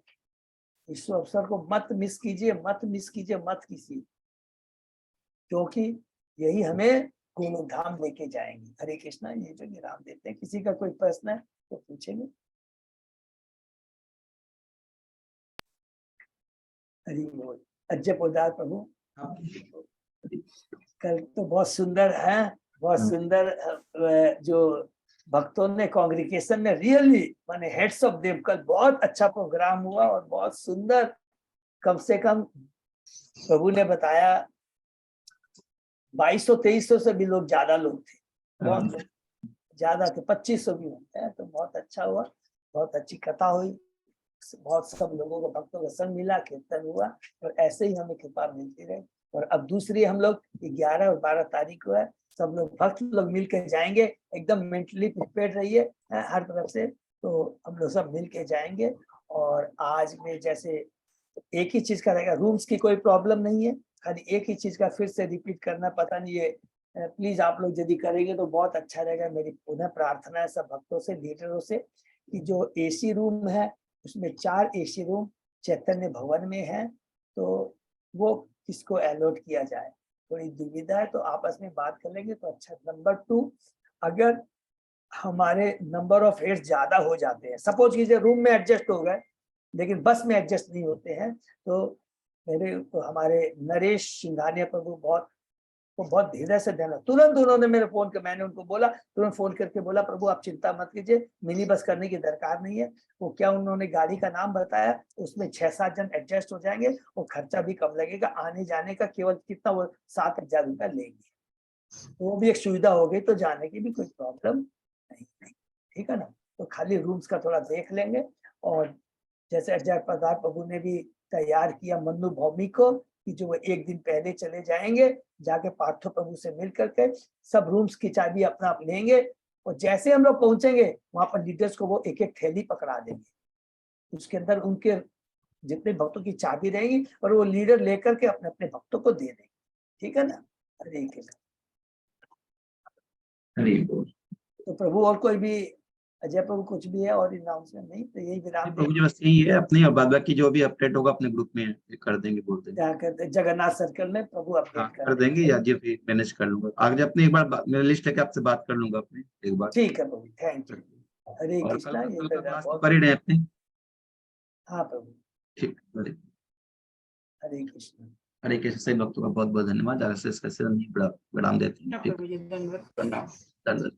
इस अवसर को मत मिस कीजिए, मत मिस कीजिए, मत कीजिए, क्योंकि यही हमें गोलोक धाम लेके जाएंगे। हरे कृष्णा। ये जो विराम देते हैं, किसी का कोई प्रश्न है तो पूछेंगे। हरि बोल। अजय पोदार प्रभु। कल तो बहुत सुंदर है, बहुत सुंदर जो भक्तों ने कांग्रीगेशन ने रियली माने हेड्स ऑफ देम, कल बहुत अच्छा प्रोग्राम हुआ और बहुत सुंदर। कम से कम प्रभु ने बताया 2200-2300 से भी लोग ज्यादा लोग थे, बहुत ज्यादा थे, 2500 भी होते हैं। तो बहुत अच्छा हुआ, बहुत अच्छी कथा हुई, बहुत सब लोगों को भक्तों का संग मिला, कीर्तन हुआ, और ऐसे ही हमें कृपा मिलती रहे। और अब दूसरी हम लोग 11 और 12 तारीख को है, सब लोग भक्त लोग मिलकर जाएंगे, एकदम मेंटली प्रिपेयर्ड रहिए हर तरफ से। तो हम लोग सब मिल के जाएंगे। और आज में जैसे एक ही चीज का रहेगा, रूम्स की कोई प्रॉब्लम नहीं है, खाली एक ही चीज का फिर से रिपीट करना, पता नहीं है, प्लीज आप लोग यदि करेंगे तो बहुत अच्छा रहेगा। मेरी पुनः प्रार्थना है सब भक्तों से, लीडरों से, कि जो एसी रूम है उसमें 4 एसी रूम चैतन्य भवन में है, तो वो किसको अलॉट किया जाए। थोड़ी दुविधा है, तो आपस में बात कर लेंगे तो अच्छा। नंबर 2, अगर हमारे नंबर ऑफ हेड्स ज्यादा हो जाते हैं, सपोज कीजिए रूम में एडजस्ट हो गए लेकिन बस में एडजस्ट नहीं होते हैं, तो मेरे तो हमारे नरेश सिंघानिया प्रभु बहुत धीरे से देना, तुरंत उन्होंने मेरे फोन के, मैंने उनको बोला, तुरंत फोन करके बोला प्रभु आप चिंता मत कीजिए, मिनी बस करने की दरकार नहीं है। वो क्या उन्होंने गाड़ी का नाम बताया, उसमें 6-7 जन एडजस्ट हो जाएंगे और खर्चा भी कम लगेगा, आने जाने का केवल कितना, वो 7,000 रुपया लेंगे। वो भी एक सुविधा हो गई तो जाने की भी कोई प्रॉब्लम नहीं। ठीक है ना, तो खाली रूम्स का थोड़ा देख लेंगे। और जैसे अजय प्रताप प्रभु ने भी तैयार किया मनु भौमी को कि जो वो एक दिन पहले चले जाएंगे, जाके पार्थो प्रभु से मिल करके सब रूम्स की चाबी अपना आप लेंगे, और जैसे हम लोग पहुंचेंगे वहां पर लीडर्स को वो एक एक थैली पकड़ा देंगे, उसके अंदर उनके जितने भक्तों की चाबी रहेगी और वो लीडर लेकर के अपने अपने भक्तों को दे देंगे। ठीक है ना, हरे कृष्ण। हरि बोल। तो प्रभु और कोई भी, अजय प्रभु कुछ भी है और अनाउंसमेंट नहीं, तो यही विराम प्रभु जी बस यही है अपनी, और बाद बाकी जो भी अपडेट होगा अपने ग्रुप में कर देंगे, बोल देंगे। क्या कहते हैं, जगन्नाथ सर्कल में प्रभु हाँ अपडेट कर देंगे, या जी फिर मैनेज कर लूंगा आगे अपने, एक बार मेरा लिस्ट लेके आपसे बात कर लूंगा अपने एक बार। ठीक है प्रभु, थैंक यू। हरे और कृष्णा, ये कल का मेरा क्लास तो बहुत, कर ही रहे हैं अपने। हाँ प्रभु, ठीक, हरे कृष्ण। हरे कृष्ण। सही भक्तों का बहुत बहुत धन्यवाद। आगे से इसका विराम देते हैं। ठीक, प्रभु जी, धन्यवाद, प्रणाम। धन्यवाद।